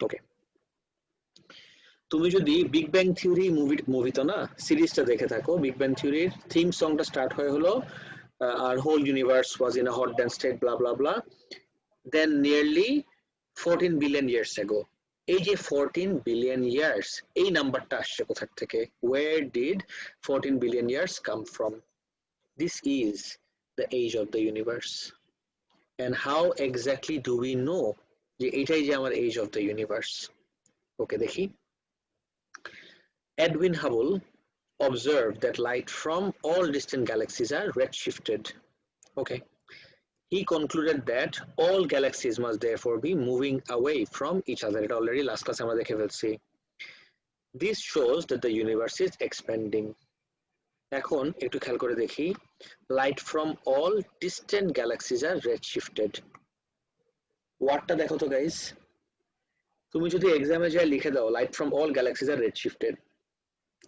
ওকে, তুমি যদি big bang theory movie তো না সিরিজটা দেখে থাকো, বিগ ব্যাং থিওরির থিম সংটা স্টার্ট হয় হলো our whole universe was in a hot dense state blah blah blah then nearly 14 billion years ago. এই যে 14 billion years, এই নাম্বারটা আসছে কোথা থেকে? Where did 14 billion years come from? This is the age of the universe. And how exactly do we know যে এটাই যে আমার age of the universe? ওকে, দেখি। Edwin Hubble observed that light from all distant galaxies are redshifted. Okay. He concluded that all galaxies must therefore be moving away from each other. It already last class আমরা দেখে ফেলছি। This shows that the universe is expanding. এখন একটু খেয়াল করে দেখি, light from all distant galaxies are redshifted. ওয়ার্ডটা দেখো তো গাইস, তুমি যদি এক্সামে যায় লিখে দাও light from all galaxies are redshifted,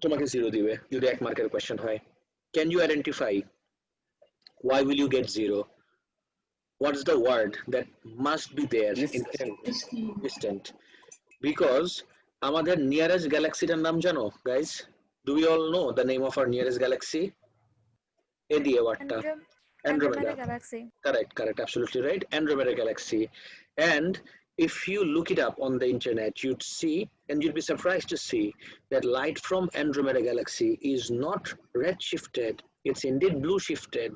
তোমাকে 0 দিবে যদি 1 মার্কের কোশ্চেন হয়। Can you identify why will you get 0? What's the word that must be there in the sentence? Distant. Because আমাদের nearest galaxy টার নাম জানো guys? Do we all know the name of our nearest galaxy? এ দিয়ে ওয়ার্ডটা Andromeda galaxy. Correct, absolutely right. Andromeda galaxy. And if you look it up on the internet, you'd see, and you'd be surprised to see, that light from Andromeda galaxy is not redshifted, it's indeed blue shifted.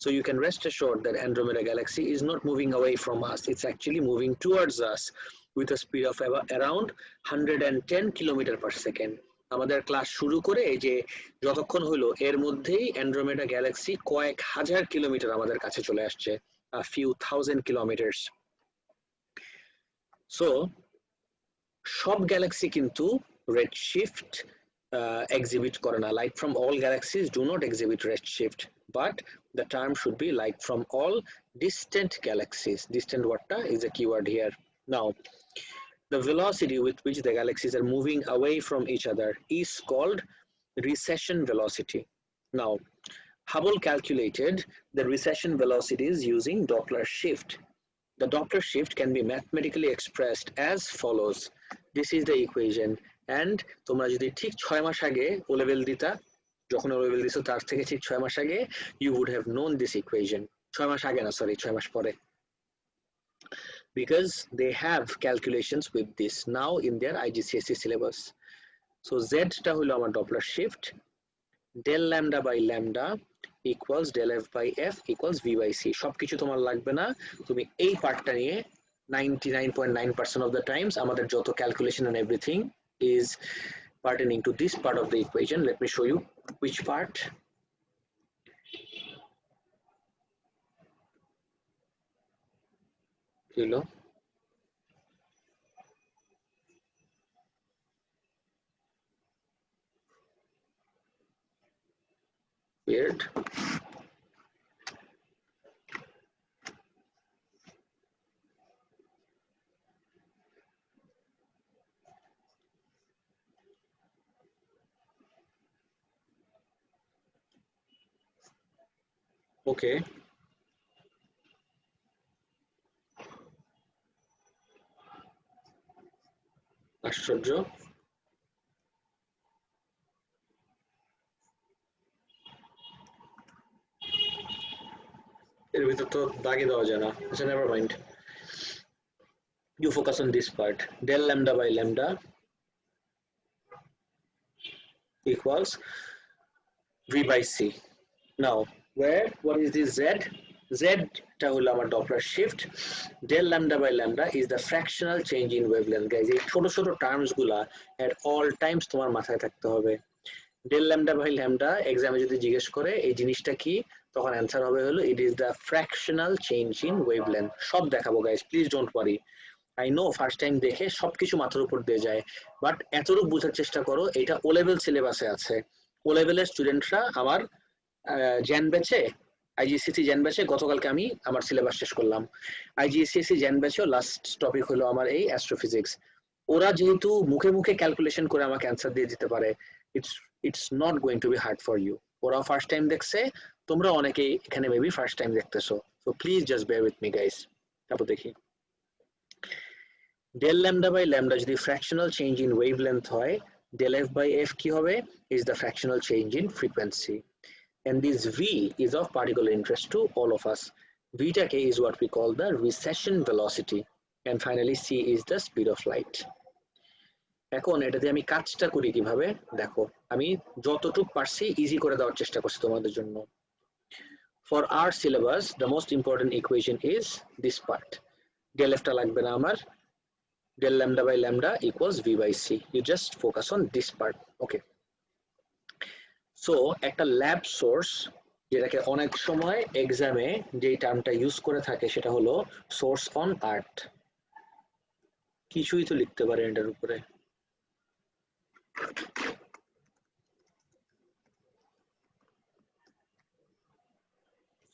So you can rest assured that Andromeda galaxy is not moving away from us, it's actually moving towards us with a speed of around 110 kilometer per second. আমাদের class শুরু করে এই যে যতক্ষণ হলো এর মধ্যেই Andromeda Galaxy কয়েক হাজার কিলোমিটার আমাদের কাছে চলে আসছে, a few thousand kilometers. So সব গ্যালাক্সি কিন্তু redshift exhibit করে না. Light from all galaxies do not exhibit redshift, but the term should be light from all distant galaxies. Distant wordটা is a keyword here. Now the velocity with which the galaxies are moving away from each other is called recession velocity. Now, Hubble calculated the recession velocities using Doppler shift. The Doppler shift can be mathematically expressed as follows. This is the equation. And তোমরা যদি ঠিক 6 মাস আগে O level দিতা, যখন O level দিছো তার থেকে ঠিক 6 মাস আগে, you would have known this equation. 6 মাস আগে না, sorry, 6 মাস পরে. Because they have calculations with this now in their IGCSE syllabus. So Z টা হলো আমার Doppler shift, del lambda by lambda equals del F by F equals V by C. সবকিছু তোমার লাগবে না, তুমি এই পার্টটা নিয়ে 99.9% of the times আমাদের যত calculation and everything is pertaining to this part of the equation. Let me show you which part. Hello. Weird. Okay. আশ্চর্য। এর ভিতর তো দাগে দেওয়া যায় না, আচ্ছা never mind. You focus on this part. Del lambda by lambda equals V by C. Now, what is this Z? Z টা হলো আমার Doppler shift. Del lambda by lambda is the fractional change in wavelength. Guys, এই ছোট ছোট terms গুলা at all times তোমার মাথায় থাকতে হবে। Del lambda by lambda এক্সামে যদি জিজ্ঞেস করে এই জিনিসটা কি, তখন অ্যান্সার হবে হলো it is the fractional change in wavelength. সব দেখাবো guys, please don't worry. I know first time দেখে সবকিছু মাথার উপর দিয়ে যায়, বাট এতটুকু বোঝার চেষ্টা করো, এটা ও লেভেল সিলেবাসে আছে। ও লেভেলের স্টুডেন্টরা আমার জ্যান ব্যাচে, আইজিএসসি জ্যান ব্যাচে গতকালকে আমি আমার সিলেবাস শেষ করলাম। আইজিএসসি জ্যান ব্যাচেও লাস্ট টপিক হলো আমার এই অ্যাস্ট্রোফিজিক্স। ওরা যেহেতু মুখে মুখে ক্যালকুলেশন করে আমাকে অ্যান্সার দিয়ে দিতে পারে, it's not going to be hard for you. ওরা ফার্স্ট টাইম দেখছে, তোমরা অনেকেই এখানে মেবি ফার্স্ট টাইম দেখতেছো, so please just bear with me guys. তারপর দেখি del lambda by lambda যদি fractional change in wavelength হয়, del f by f কি হবে is the fractional change in frequency, and this v is of particular interest to all of us. V টাকে is what we call the recession velocity, and finally c is the speed of light. এখন এটা দিয়ে আমি কাজটা করি কিভাবে দেখো, আমি যতটুকু পারছি ইজি করে দেওয়ার চেষ্টা করছি তোমাদের জন্য. For our syllabus the most important equation is this part. Del f টা লাগবে না আমার, del lambda by lambda equals v by c. You just focus on this part. Okay, so একটা ল্যাব সোর্স যেটাকে অনেক সময় এক্সামে যে টার্মটা ইউজ করে থাকে সেটা হলো সোর্স অন আর্থ. কিছুই তো লিখতে পারে এটার উপরে.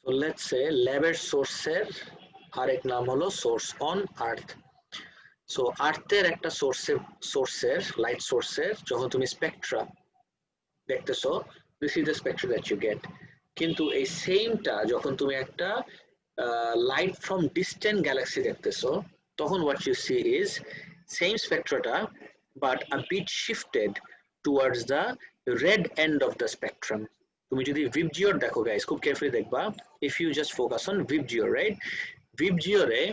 So let's say ল্যাবের সোর্সের আরেক নাম হলো সোর্স অন আর্থ. সো আর্থের একটা সোর্সের লাইট সোর্সের যখন তুমি স্পেকট্রা দেখতেছো, this is the spectra that you get. কিন্তু এই সেমটা যখন তুমি একটা লাইট ফ্রম ডিস্টেন্ট গ্যালাক্সি দেখতেছো, তখন what you see is same স্পেকট্রাটা but a bit shifted towards the red end of the spectrum. তুমি যদি ভিবজিওর দেখো গাইস, খুব কেয়ারফুলি দেখবা, if you just focus on VIBGYOR, right, ভিবজিওরে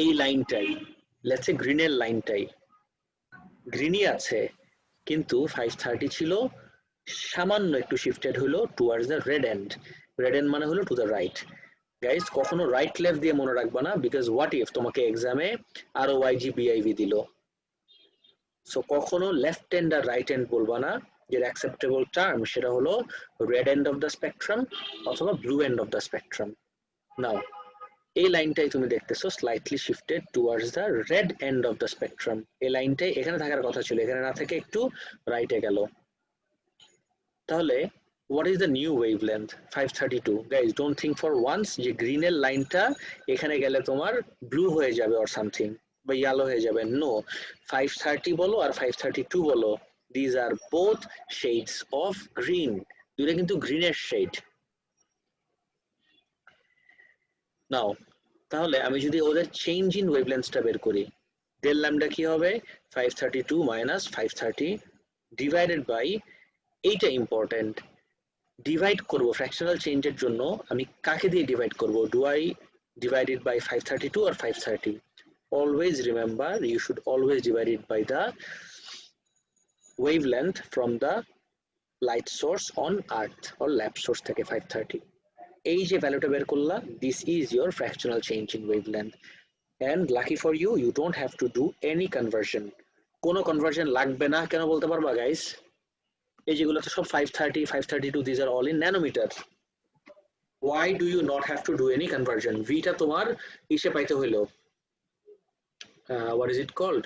এই লাইনটাই, লেটস সে গ্রিনের লাইনটাই গ্রিনই আছে, কিন্তু 530 ছিল, সামান্য একটু শিফটেড হলো towards the red end. Red end মানে হলো টু দ্য রাইট. গাইস কখনো রাইট লেফট দিয়ে মনে রাখবা না, বিকজ হোয়াট ইফ তোমাকে এক্সামে আরও ওয়াইজি বিআইভি দিল, সো কখনো লেফট এন্ড আর রাইট এন্ড বলবা না. যেটা অ্যাকসেপ্টেবল টার্ম সেটা হলো red end of the spectrum অথবা blue end of the spectrum. Now এই লাইনটাই তুমি দেখতেছো slightly shifted towards the red end of the spectrum. এই লাইনটাই এখানে থাকার কথা ছিল, এখানে না থেকে একটু রাইটে গেল. তাহলে what is the new wavelength? 532. Guys, don't think for once যে গ্রিনের লাইনটা এখানে গেলে তোমার ব্লু হয়ে যাবে or something বা ইয়েলো হয়ে যাবে. No, 530 বলো আর 532 বলো, these are both shades of green. দুটো কিন্তু গ্রিনের শেড. নাও তাহলে আমি যদি ওদের চেঞ্জ ইন ওয়েভলেন্থটা বের করি, del lambda কি হবে 532 minus 530 ডিভাইডেড বাই, এইটা ইম্পর্টেন্ট, ডিভাইড করব ফ্র্যাকশনাল চেঞ্জের জন্য আমি কাকে দিয়ে ডিভাইড করব, do I divide it by 532 or 530? Always remember you should always divide it by the wavelength from the light source on earth or lab source থেকে 530. এই যে ভ্যালুটা বের করলা, this is your fractional change in wavelength, and lucky for you, you don't have to do any conversion. কোনো conversion লাগবে না, কেন বলতে পারবা গাইস? এই যেগুলো তো সব 530 532, these are all in nanometer. Why do you not have to do any conversion? V টা তোমার ইসে পাইতে হইলো, what is it called,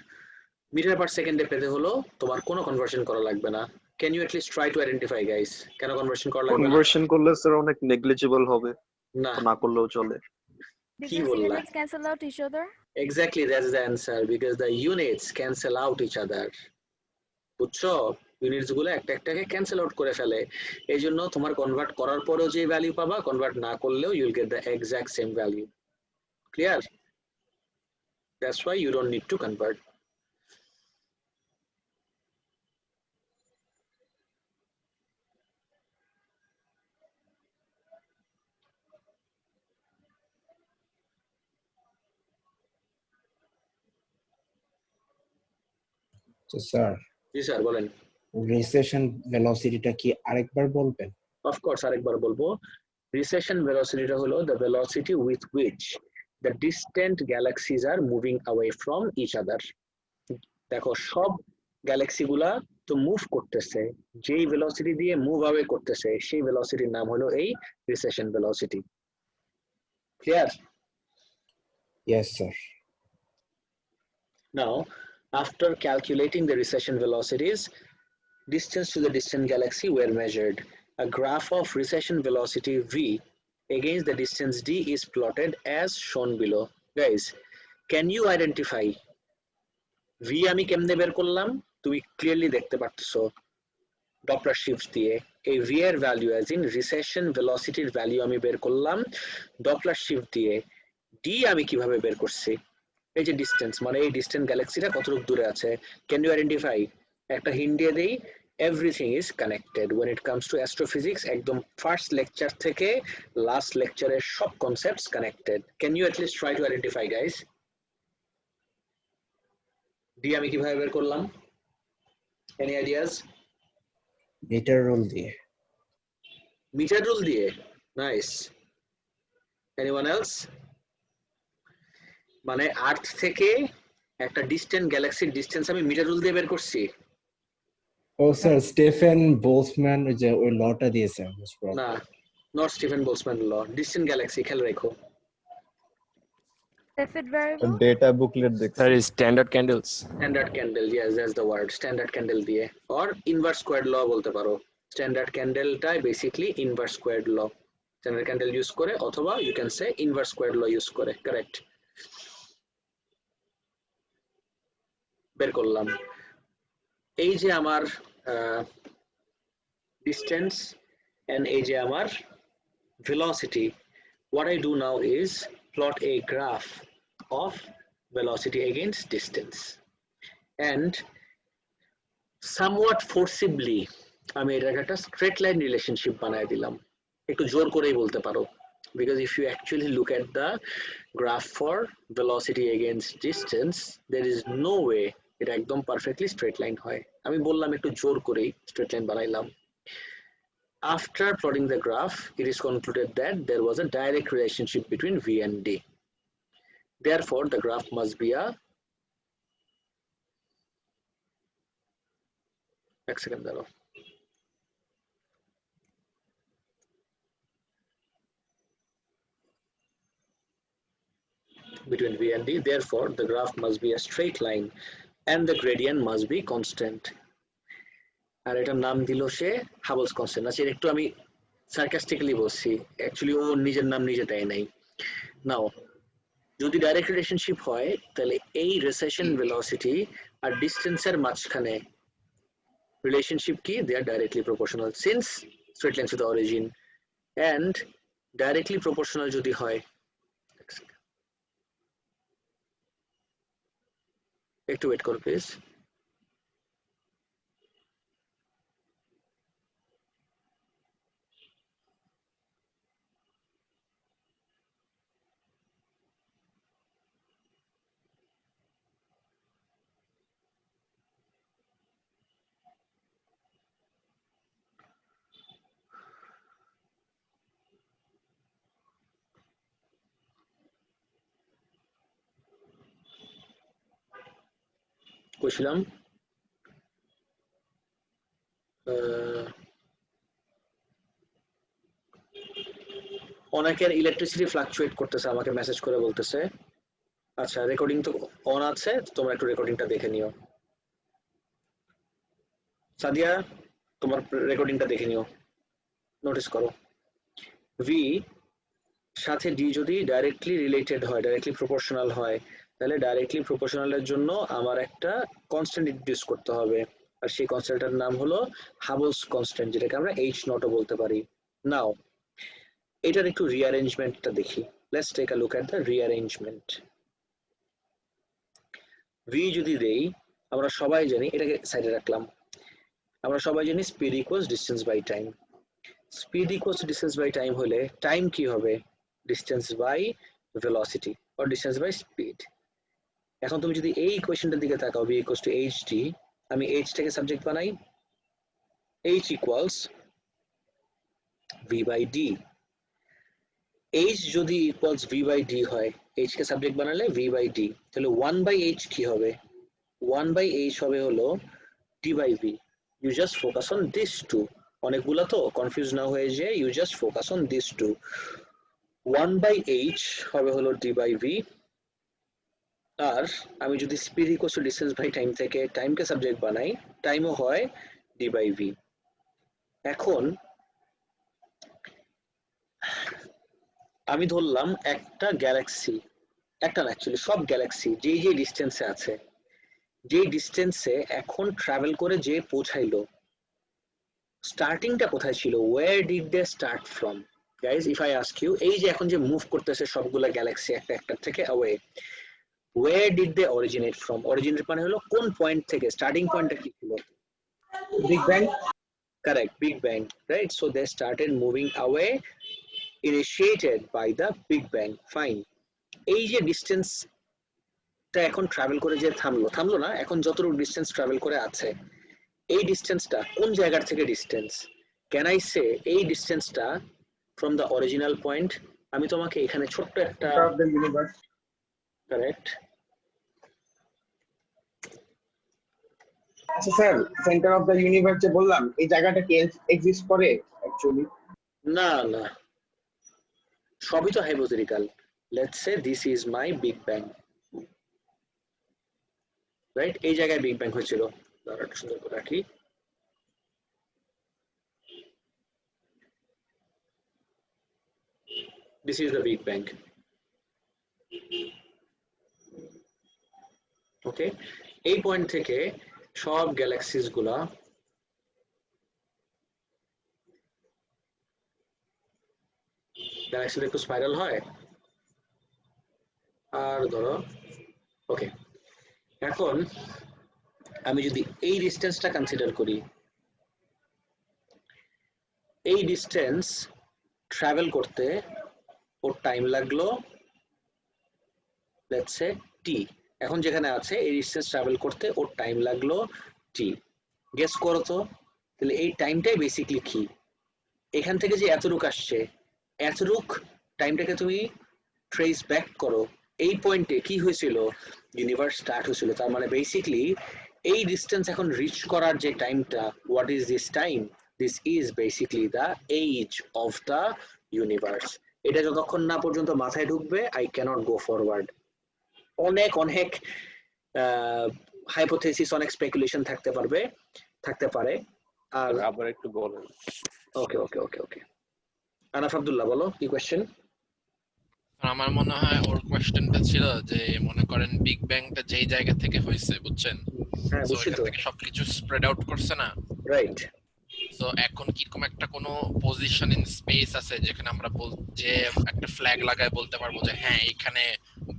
metre per সেকেন্ডে পেতে হলো, তোমার কোনো কনভার্সন করা লাগবে না. Can you at least try to identify guys কেন কনভার্সন করা লাগবে না? কনভার্সন করলে স্যার অনেক নেগলিজিবল হবে, না না করলেও চলে. কি বললা? Units cancel out each other. Exactly, that's the answer, because the units cancel out each other. বুঝছো, ইউনিটস গুলো একটা একটাকে ক্যান্সেল আউট করে ফেলে, এই জন্য তোমার কনভার্ট করার পরেও যে ভ্যালু পাবা, কনভার্ট না করলেও you'll get the exact same value. Clear? That's why you don't need to convert. তো স্যার, জি স্যার বলেন. রিসেশন ভেলোসিটিটা কি আরেকবার বলবেন? অফ কোর্স আরেকবার বলবো. রিসেশন ভেলোসিটিটা হলো the velocity with which the distant galaxies are moving away from each other. দেখো সব গ্যালাক্সি গুলা তো মুভ করতেছে, যেই ভেলোসিটি দিয়ে মুভ অ্যাওয়ে করতেছে সেই ভেলোসিটির নাম হলো এই recession velocity. Clear? Yes, sir. Now, after calculating the recession velocities, distance to the distant galaxy were measured. A graph of recession velocity v against the distance d is plotted as shown below. Guys, can you identify v আমি কেমনে বের করলাম? তুমি clearly দেখতে পাচ্ছো Doppler shift দিয়ে এই v এর ভ্যালু অ্যাজ ইন রিসেশন ভেলোসিটির ভ্যালু আমি বের করলাম ডপলার শিফট দিয়ে. d আমি কিভাবে বের করছি? এই যে ডিস্টেন্স মানে এই ডিস্টেন্ট গ্যালাক্সিটা কতটুকু দূরে আছে, ক্যান ইউ আইডেন্টিফাই? একটা হিন্ট দিয়ে দেই, everything is connected when it comes to astrophysics. একদম ফার্স্ট লেকচার থেকে লাস্ট লেকচারের সব concepts connected. Can you at least try to identify guys? D আমি কিভাবে বের করলাম? Any ideas? মিটার রুল দিয়ে। মিটার রুল দিয়ে, নাইস। Anyone else? মানে আর্থ থেকে একটা ডিস্টেন্ট গ্যালাক্সির ডিস্টেন্স আমি মিটার রুল দিয়ে বের করছি? ও স্যার, স্টেফেন বোলসম্যান যে ওই লটা দিয়েছে। না, not Stefan Boltzmann law, distant galaxy, খেয়াল রেখো। Definite variable? ডেটা বুকলেট দেখছি That is standard candles. Standard candle, yes that's the word, standard candle দিয়ে, অর ইনভার্স স্কোয়ারড ল বলতে পারো। স্ট্যান্ডার্ড ক্যান্ডেলটাই basically inverse squared law, standard candle use করে, অথবা you can say inverse squared law use করে। Correct, বের করলাম। এই যে আমার ডিস্টেন্স এন্ড এই যে আমার velocity, what I do now is plot a graph of velocity against distance, and somewhat forcibly আমি এটাকে একটা straight line relationship বানায় দিলাম, একটু জোর করেই বলতে পারো, because if you actually look at the graph for velocity against distance, there is no way এটা একদম perfectly straight line হয়। আমি বললাম একটু জোর করেই straight line বানাইলাম। After plotting the graph, it is concluded that there was a direct relationship between V and D. Therefore, the graph must be a second arrow. Between V and D. Therefore, the graph must be a straight line and the gradient must be constant. আর এটার নাম দিল সে হাবলস constant. আচ্ছা, একটু আমি sarcastically বলছি, actually ও নিজের নাম নিজে দেয় নাই। নাও, যদি ডাইরেক্ট রিলেশনশিপ হয় তাহলে এই রেসেশন ভেলোসিটি আর ডিস্টেন্সের মাঝখানে রিলেশনশিপ কি? They are directly proportional since straight line to the origin, and directly proportional যদি হয়, একটু ওয়েট করো প্লিজ। কইছিলাম অনেকের ইলেকট্রিসিটি ফ্লাকচুয়েট করতেছে, আমাকে মেসেজ করে বলতেছে। আচ্ছা, রেকর্ডিং তো অন আছে, তোমরা একটু রেকর্ডিংটা দেখে নিও। সাদিয়া, তোমার রেকর্ডিংটা দেখে নিও, নোটিস করো। ভি সাথে ডি যদি ডাইরেক্টলি রিলেটেড হয়, ডাইরেক্টলি প্রপোর্শনাল হয়, তাহলে ডাইরেক্টলি প্রপোর্শনালের জন্য আমার একটা কনস্ট্যান্ট ইন্ট্রোডিউস করতে হবে, আর সেই কনস্ট্যান্টটার নাম হলো হাবলস কনস্ট্যান্ট, যেটাকে আমরা এইচ নটও বলতে পারি। নাও এটার একটু রিঅ্যারেঞ্জমেন্টটা দেখি। Let's take a look at the rearrangement. V যদি দেই, আমরা সবাই জানি, এটাকে সাইডে রাখলাম, আমরা সবাই জানি speed equals distance by time. Speed equals distance by time হলে টাইম কি হবে? Distance by velocity or distance by speed. এখন তুমি যদি এই ইকুয়েশনটার দিকে তাকাও, v equals to H D, আমি এইচটাকে সাবজেক্ট বানাই, H equals v by D. H যদি ইকুয়ালস v বাই ডি হয়, এইচ কে সাবজেক্ট বানালে v বাই ডি, তাহলে 1 বাই এইচ কি হবে? 1 বাই এইচ হবে হলো d by v। You just focus on this two, অনেকগুলো তো কনফিউজ না হয়ে যে, you just focus on this two. 1 by H হবে হলো d বাই v, আর আমি যদি speed equals to distance by time থেকে টাইমকে সাবজেক্ট বানাই, টাইমও হয় d বাই v। এখন আমি ধরলাম একটা গ্যালাক্সি, একটা না অ্যাকচুয়ালি সব গ্যালাক্সি যেই যে ডিস্টেন্সে আছে, যেই ডিস্টেন্সে এখন ট্রাভেল করে যে পৌঁছাইলো, স্টার্টিংটা কোথায় ছিল? Where did they start from? Guys, if I ask you, এই যে এখন যে মুভ করতেছে সবগুলা গ্যালাক্সি একটা একটার থেকে away, where did they originate from? Originate মানে হলো কোন পয়েন্ট থেকে, স্টার্টিং পয়েন্টটা কি ছিল? Big Bang. Correct, Big Bang, right? So they started moving away, initiated by the Big Bang. Fine. এই যে ডিসটেন্সটা এখন ট্রাভেল করে যে থামলো না, এখন যতটুকু ডিসটেন্স ট্রাভেল করে আছে, এই ডিসটেন্সটা কোন জায়গার থেকে ডিসটেন্স? ক্যান আই সে এই ডিসটেন্সটা ফ্রম দ্য অরিজিনাল পয়েন্ট? আমি তোমাকে এখানে ছোট্ট একটা Center of the universe. Correct আচ্ছা sir, center of the universe যে বললাম, এই জায়গাটা কি এক্সিস্ট করে অ্যাকচুয়ালি? না না, সবই তো hypothetical. Let's say this is my big bang, right? এই জায়গায় বিগ ব্যাং হয়েছিল, দাঁড়াটা সুন্দর করে রাখি। This is the big bang. Okay, এই পয়েন্ট থেকে সব গ্যালাক্সিস গুলা গ্যালাক্সিটা একটু স্পাইরাল হয়, আর ধরো ওকে, এখন আমি যদি এই ডিস্টেন্সটা কনসিডার করি, এই ডিস্টেন্স ট্রাভেল করতে ওর টাইম লাগলো লেটস সে টি। এখন যেখানে আছে এই ডিস্টেন্স ট্রাভেল করতে ওর টাইম লাগলো টি। গেস করো তো, তাহলে এই টাইমটাই বেসিকলি কি? এখান থেকে যে এতটুক আসছে, এতটুক টাইমটাকে তুমি ট্রেস ব্যাক করো, এই পয়েন্টে কি হয়েছিল? ইউনিভার্স স্টার্ট হয়েছিল। তার মানে বেসিকলি এই ডিস্টেন্স এখন রিচ করার যে টাইমটা, what is this time? This is basically the age of the universe. এটা যতক্ষণ না পর্যন্ত মাথায় ঢুকবে, আই ক্যানট গো ফরওয়ার্ড। অনেক অনেক হাইপোথেসিস, অনেক স্পেকুলেশন থাকতে পারে। আর আবার একটু বলেন। ওকে ওকে ওকে ওকে, আনাফ আব্দুল্লাহ বলো কি কোয়েশ্চেন? আমার মনে হয় ওর কোয়েশ্চেনটা ছিল যে মনে করেন বিগ ব্যাংটা যেই জায়গা থেকে হয়েছে, বুঝছেন, হ্যাঁ তো বুঝছি ওইখান তো, থেকে সবকিছু স্প্রেড আউট করছে না। রাইট। তো এখন কিরকম একটা কোনো পজিশন ইন স্পেস আছে যেখানে আমরা যে একটা ফ্ল্যাগ লাগায় বলতে পারবো যে হ্যাঁ এখানে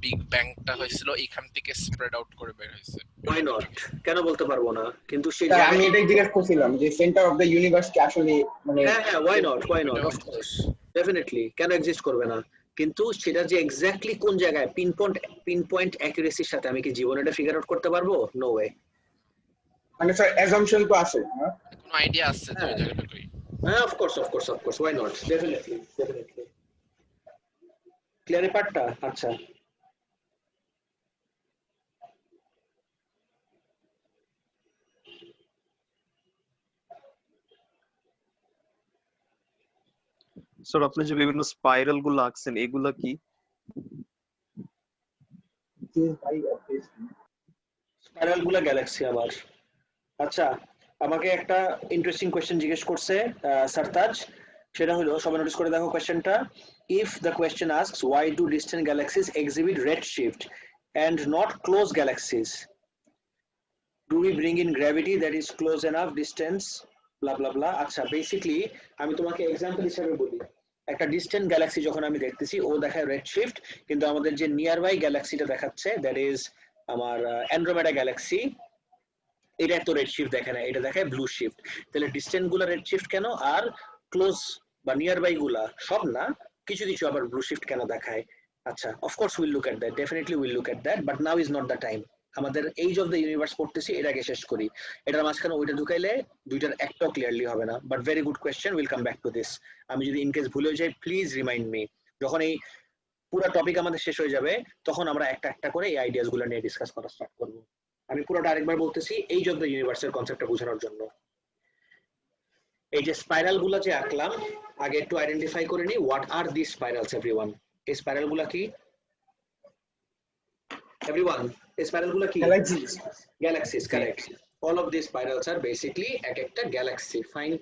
বিগ ব্যাংটা হয়েছিল, এখান থেকে স্প্রেড আউট করে বের হয়েছে? ওয়াই নট, কেন বলতে পারবো না? কিন্তু সেই স্যার আমি এটাই জিজ্ঞেস করছিলাম যে সেন্টার অফ দ্য ইউনিভার্স কি আসলে মানে হ্যাঁ হ্যাঁ, why not, of course, definitely, কেন এক্সিস্ট করবে না? কিন্তু সেটা যে এক্স্যাক্টলি কোন জায়গায়, পিন পয়েন্ট অ্যাকুরেসির সাথে আমি কি জীবনে এটা ফিগার আউট করতে পারবো? No way. মানে স্যার অ্যাজাম্পশন তো আছে, হ্যাঁ? কোনো আইডিয়া আছে যে ওই জায়গাটা কই? হ্যাঁ of course, why not, definitely. Clear এই পার্টটা? আচ্ছা, স্যার আপনি যে বিভিন্ন স্পাইরাল গুলো আঁকছেন, এগুলা কি? স্পাইরাল গুলা গ্যালাক্সি আবার। আচ্ছা, আমাকে একটা ইন্টারেস্টিং কোয়েশ্চেন জিজ্ঞেস করছে সারতাজ, সেটা হলো, সবাই নোটিস করে দেখো কোয়েশ্চেনটা। If the question asks why do distant galaxies exhibit red shift and not close galaxies, do we bring in gravity that is close enough distance, blah blah blah. আচ্ছা, basically আমি তোমাকে এক্সাম্পল হিসেবে বলি, একটা distant Galaxy যখন আমি দেখতেছি ও দেখায় রেড শিফট, কিন্তু আমাদের যে নিয়ার বাই গ্যালাক্সিটা দেখাচ্ছে দ্যাট ইজ আমার অ্যান্ড্রোমেডা গ্যালাক্সি, এটা তো রেড শিফট দেখে না, এটা দেখায় ব্লু শিফট। তাহলে ডিস্টেন্ট গুলা রেড শিফট কেন, আর ক্লোজ বা নিয়ার বাই গুলা সব না, কিছু কিছু আবার ব্লু শিফট কেন দেখায়? আচ্ছা, of course will look at that, definitely will look at that, but now is not the time. আমাদের এইজ অফ দ্য ইউনিভার্স পড়তেছি, এটাকে শেষ করি। এটার মাঝখানে ওইটা ঢুকাইলে দুইটার একটাও ক্লিয়ারলি হবে না। But very good question, will come back to this. আমি যদি ইনকেস ভুলে যাই, প্লিজ রিমাইন্ড মি। যখন এই পুরো টপিক আমাদের শেষ হয়ে যাবে, তখন আমরা একটা একটা করে এই আইডিয়াস গুলো নিয়ে ডিসকাস করা স্টার্ট করবো। আমি পুরোটা আরেকবার বলতেছি এইজ অফ দ্য ইউনিভার্সের কনসেপ্টটা বোঝানোর জন্য। এই যে স্পাইরাল গুলা যে আঁকলাম, আগে একটু আইডেন্টিফাই করে নি, what are this spirals everyone? এই স্পাইরাল গুলা কি এভরিওয়ান? এই স্পাইরাল গুলা কি? Galaxies, correct. All of this spirals are basically এক একটা গ্যালাক্সি। ফাইন,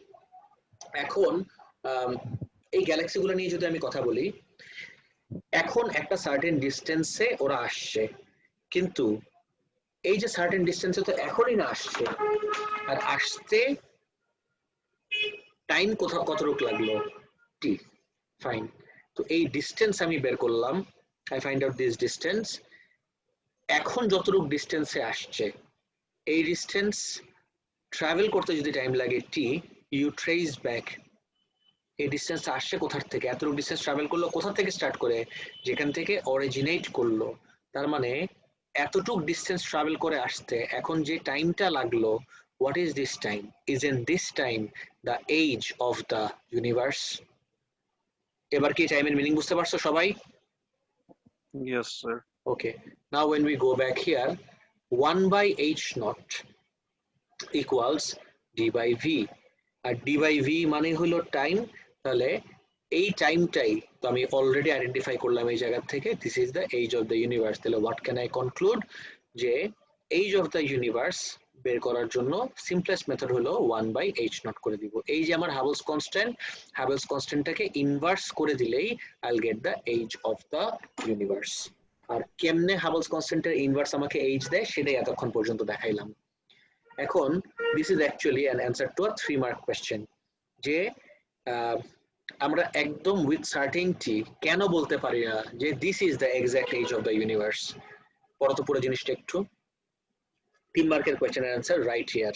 এখন এই গ্যালাক্সি গুলো নিয়ে যদি আমি কথা বলি, এখন একটা সার্টেন ডিস্টেন্সে ওরা আসছে, কিন্তু এই যে সার্টেন ডিস্টেন্সে তো এখনই না আসছে, আর আসতে টাইম কতটুকু লাগলো? টি। ফাইন, তো এই ডিস্টেন্স আমি বের করলাম, I find out this distance. এখন যতটুকু ডিস্টেন্সে আসছে এই ডিস্টেন্স ট্রাভেল করতে যদি টাইম লাগে টি, ইউ ট্রেস ব্যাক এই ডিস্টেন্স আসছে কোথার থেকে, এতটুকু ডিস্টেন্স ট্রাভেল করলো কোথা থেকে স্টার্ট করে, যেখান থেকে অরিজিনেট করলো। তার মানে এতটুক ডিস্টেন্স ট্রাভেল করে আসতে এখন যে টাইমটা লাগলো, what is this time? Is in this time the age of the universe? এবার কি টাইমের মিনিং বুঝতে পারছো সবাই? Yes, sir. Okay, now when we go back here, 1 by h naught equals d by v, R d by v মানে হলো time. তাহলে এই টাইমটাই তো আমি অলরেডি আইডেন্টিফাই করলাম এই জায়গা থেকে, this is the age of the universe. তাহলে হোয়াট ক্যান আই কনক্লুড, যে এজ অফ দ্য ইউনিভার্স বের করার জন্য সিম্পলেস্ট মেথড হলো 1 by h naught করে দিব। এই যে আমার হাবলস কনস্ট্যান্ট, হাবলস কনস্ট্যান্টটাকে ইনভার্স করে দিলেই I will get the age of the universe. আর কেমনে হাবলস কনস্ট্যান্টের ইনভার্স আমাকে এইচ দেয় সেটাই এতক্ষণ পর্যন্ত দেখাইলাম। এখন this is actually an answer to a 3 mark question, যে আমরা একদম উইথ সার্টেনটি কেন বলতে পারি না যে this is the exact age of the universe. পড়ো তো পুরো জিনিসটা একটু, 3 মার্কের কোয়েশ্চেনের answer right here.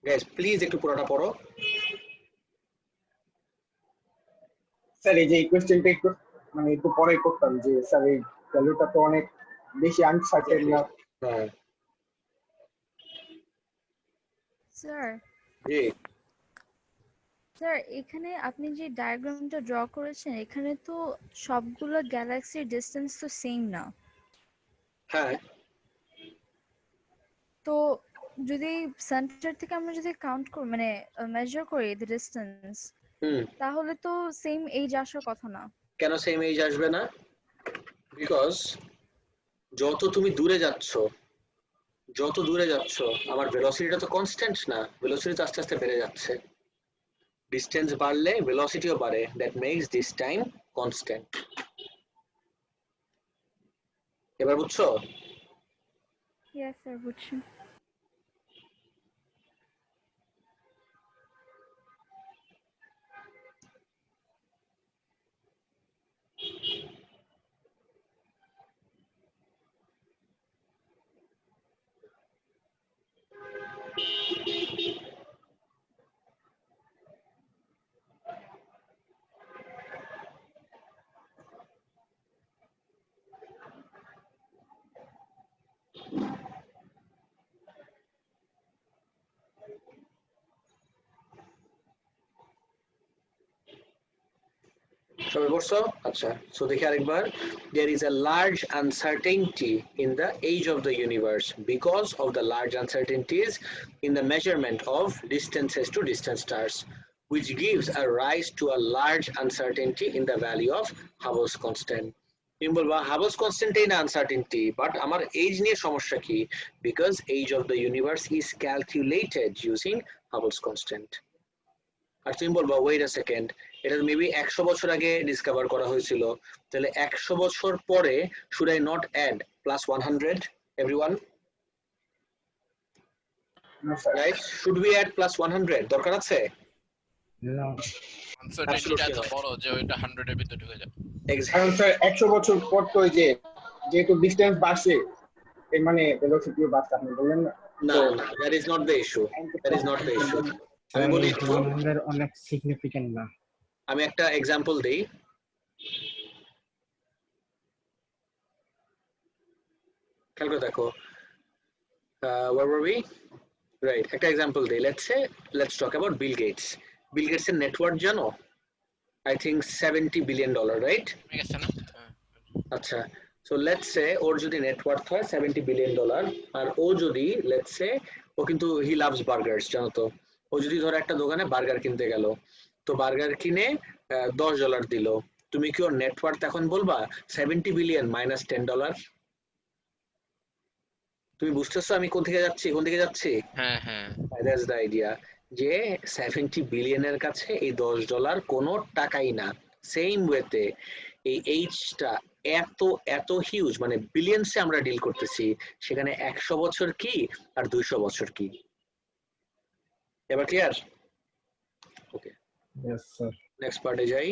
Guys please একটু পুরোটা পড়ো। স্যার এই যে এই কোশ্চেনটা একটু মানে একটু পরে করতাম, যে স্যার এই ভ্যালুটা তো অনেক বেশি আনসার্টেন না। হ্যাঁ স্যার জি স্যার এখানে আপনি যে ডায়াগ্রামটা ড্র করেছেন, এখানে তো সবগুলো গ্যালাক্সির ডিসটেন্স তো সেম না। হ্যাঁ তো যদি সেন্টার থেকে আমরা যদি কাউন্ট করি, মানে মেজার করি দ্য ডিসটেন্স, তাহলে তো সেম এজ আসার কথা না। কেন সেম এজ আসবে না? বিকজ যত তুমি দূরে যাচ্ছ, যত দূরে যাচ্ছ আমার ভেলোসিটিটা তো কনস্ট্যান্ট না, ভেলোসিটি তো আস্তে আস্তে বেড়ে যাচ্ছে। ডিস্টেন্স বাড়লে ভেলোসিটিও বাড়ে, that makes this time constant. এবার বুঝছো? ইয়েস স্যার, বুঝছি। সবাই পড়ছো? আচ্ছা, সো দেখি আরেকবার। There is a large uncertainty in the age of the universe because of the large uncertainties in the measurement of distances to distant stars, which gives a rise to a large uncertainty in the value of Hubble's constant. তুমি বলবা Hubble's constant এই না uncertainty, but আমার age নিয়ে সমস্যা কি? Because age of the universe is calculated using Hubble's constant. আর তুমি বলবা ওয়েট আ সেকেন্ড, এটা মেবি 100 বছর আগে ডিসকভার করা হয়েছিল, তাহলে 100 বছর পরে should I not add plus 100 everyone? Right, should we add plus 100? দরকার আছে? No. আনসার্টেনিটিটা এত বড় যে ওইটা 100 এর ভিতরে ঢুকে যাবে। কারণ স্যার 100 বছর পর তো ওই যে যেহেতু ডিসটেন্স বাড়ছে এর মানে ভেলোসিটিও বাড়ছে, আপনি বললেন না? না না, that is not the issue, that is not the issue. আমি বলি একটু, 100 অনেক সিগনিফিকেন্ট না। আমি একটা এক্সাম্পল দেই। খেয়াল করে দেখো, where were we? Right, একটা এক্সাম্পল দেই। let's talk about Bill Gates. Bill Gates এর নেটওয়ার্থ জানো? I think $70 billion, right? ঠিক আছে না? আচ্ছা, সো লেটস সে ওর যদি নেটওয়ার্থ হয় $70 billion, আর ও যদি লেটস সে ও কিন্তু হি লাভস বার্গার্স, জানো তো? ও যদি ধরো একটা দোকানে বার্গার কিনতে গেল, তো বার্গার কিনে $10 দিল, তুমি কি ওর নেটওয়ার্থ এখন বলবা 70 বিলিয়ন মাইনাস $10? তুমি বুঝতেছো আমি কোন দিকে যাচ্ছি? হ্যাঁ হ্যাঁ, দ্যাটস দ্য আইডিয়া, যে 70 বিলিয়নের কাছে এই $10 কোনো টাকাই না। সেম ওয়েতে এই এইচটা এত এত হিউজ, মানে বিলিয়নসে আমরা ডিল করতেছি, সেখানে 100 বছর কি আর 200 বছর কি? এবার ক্লিয়ার? ওকে, Yes, sir. নেক্সট পার্টে যাই।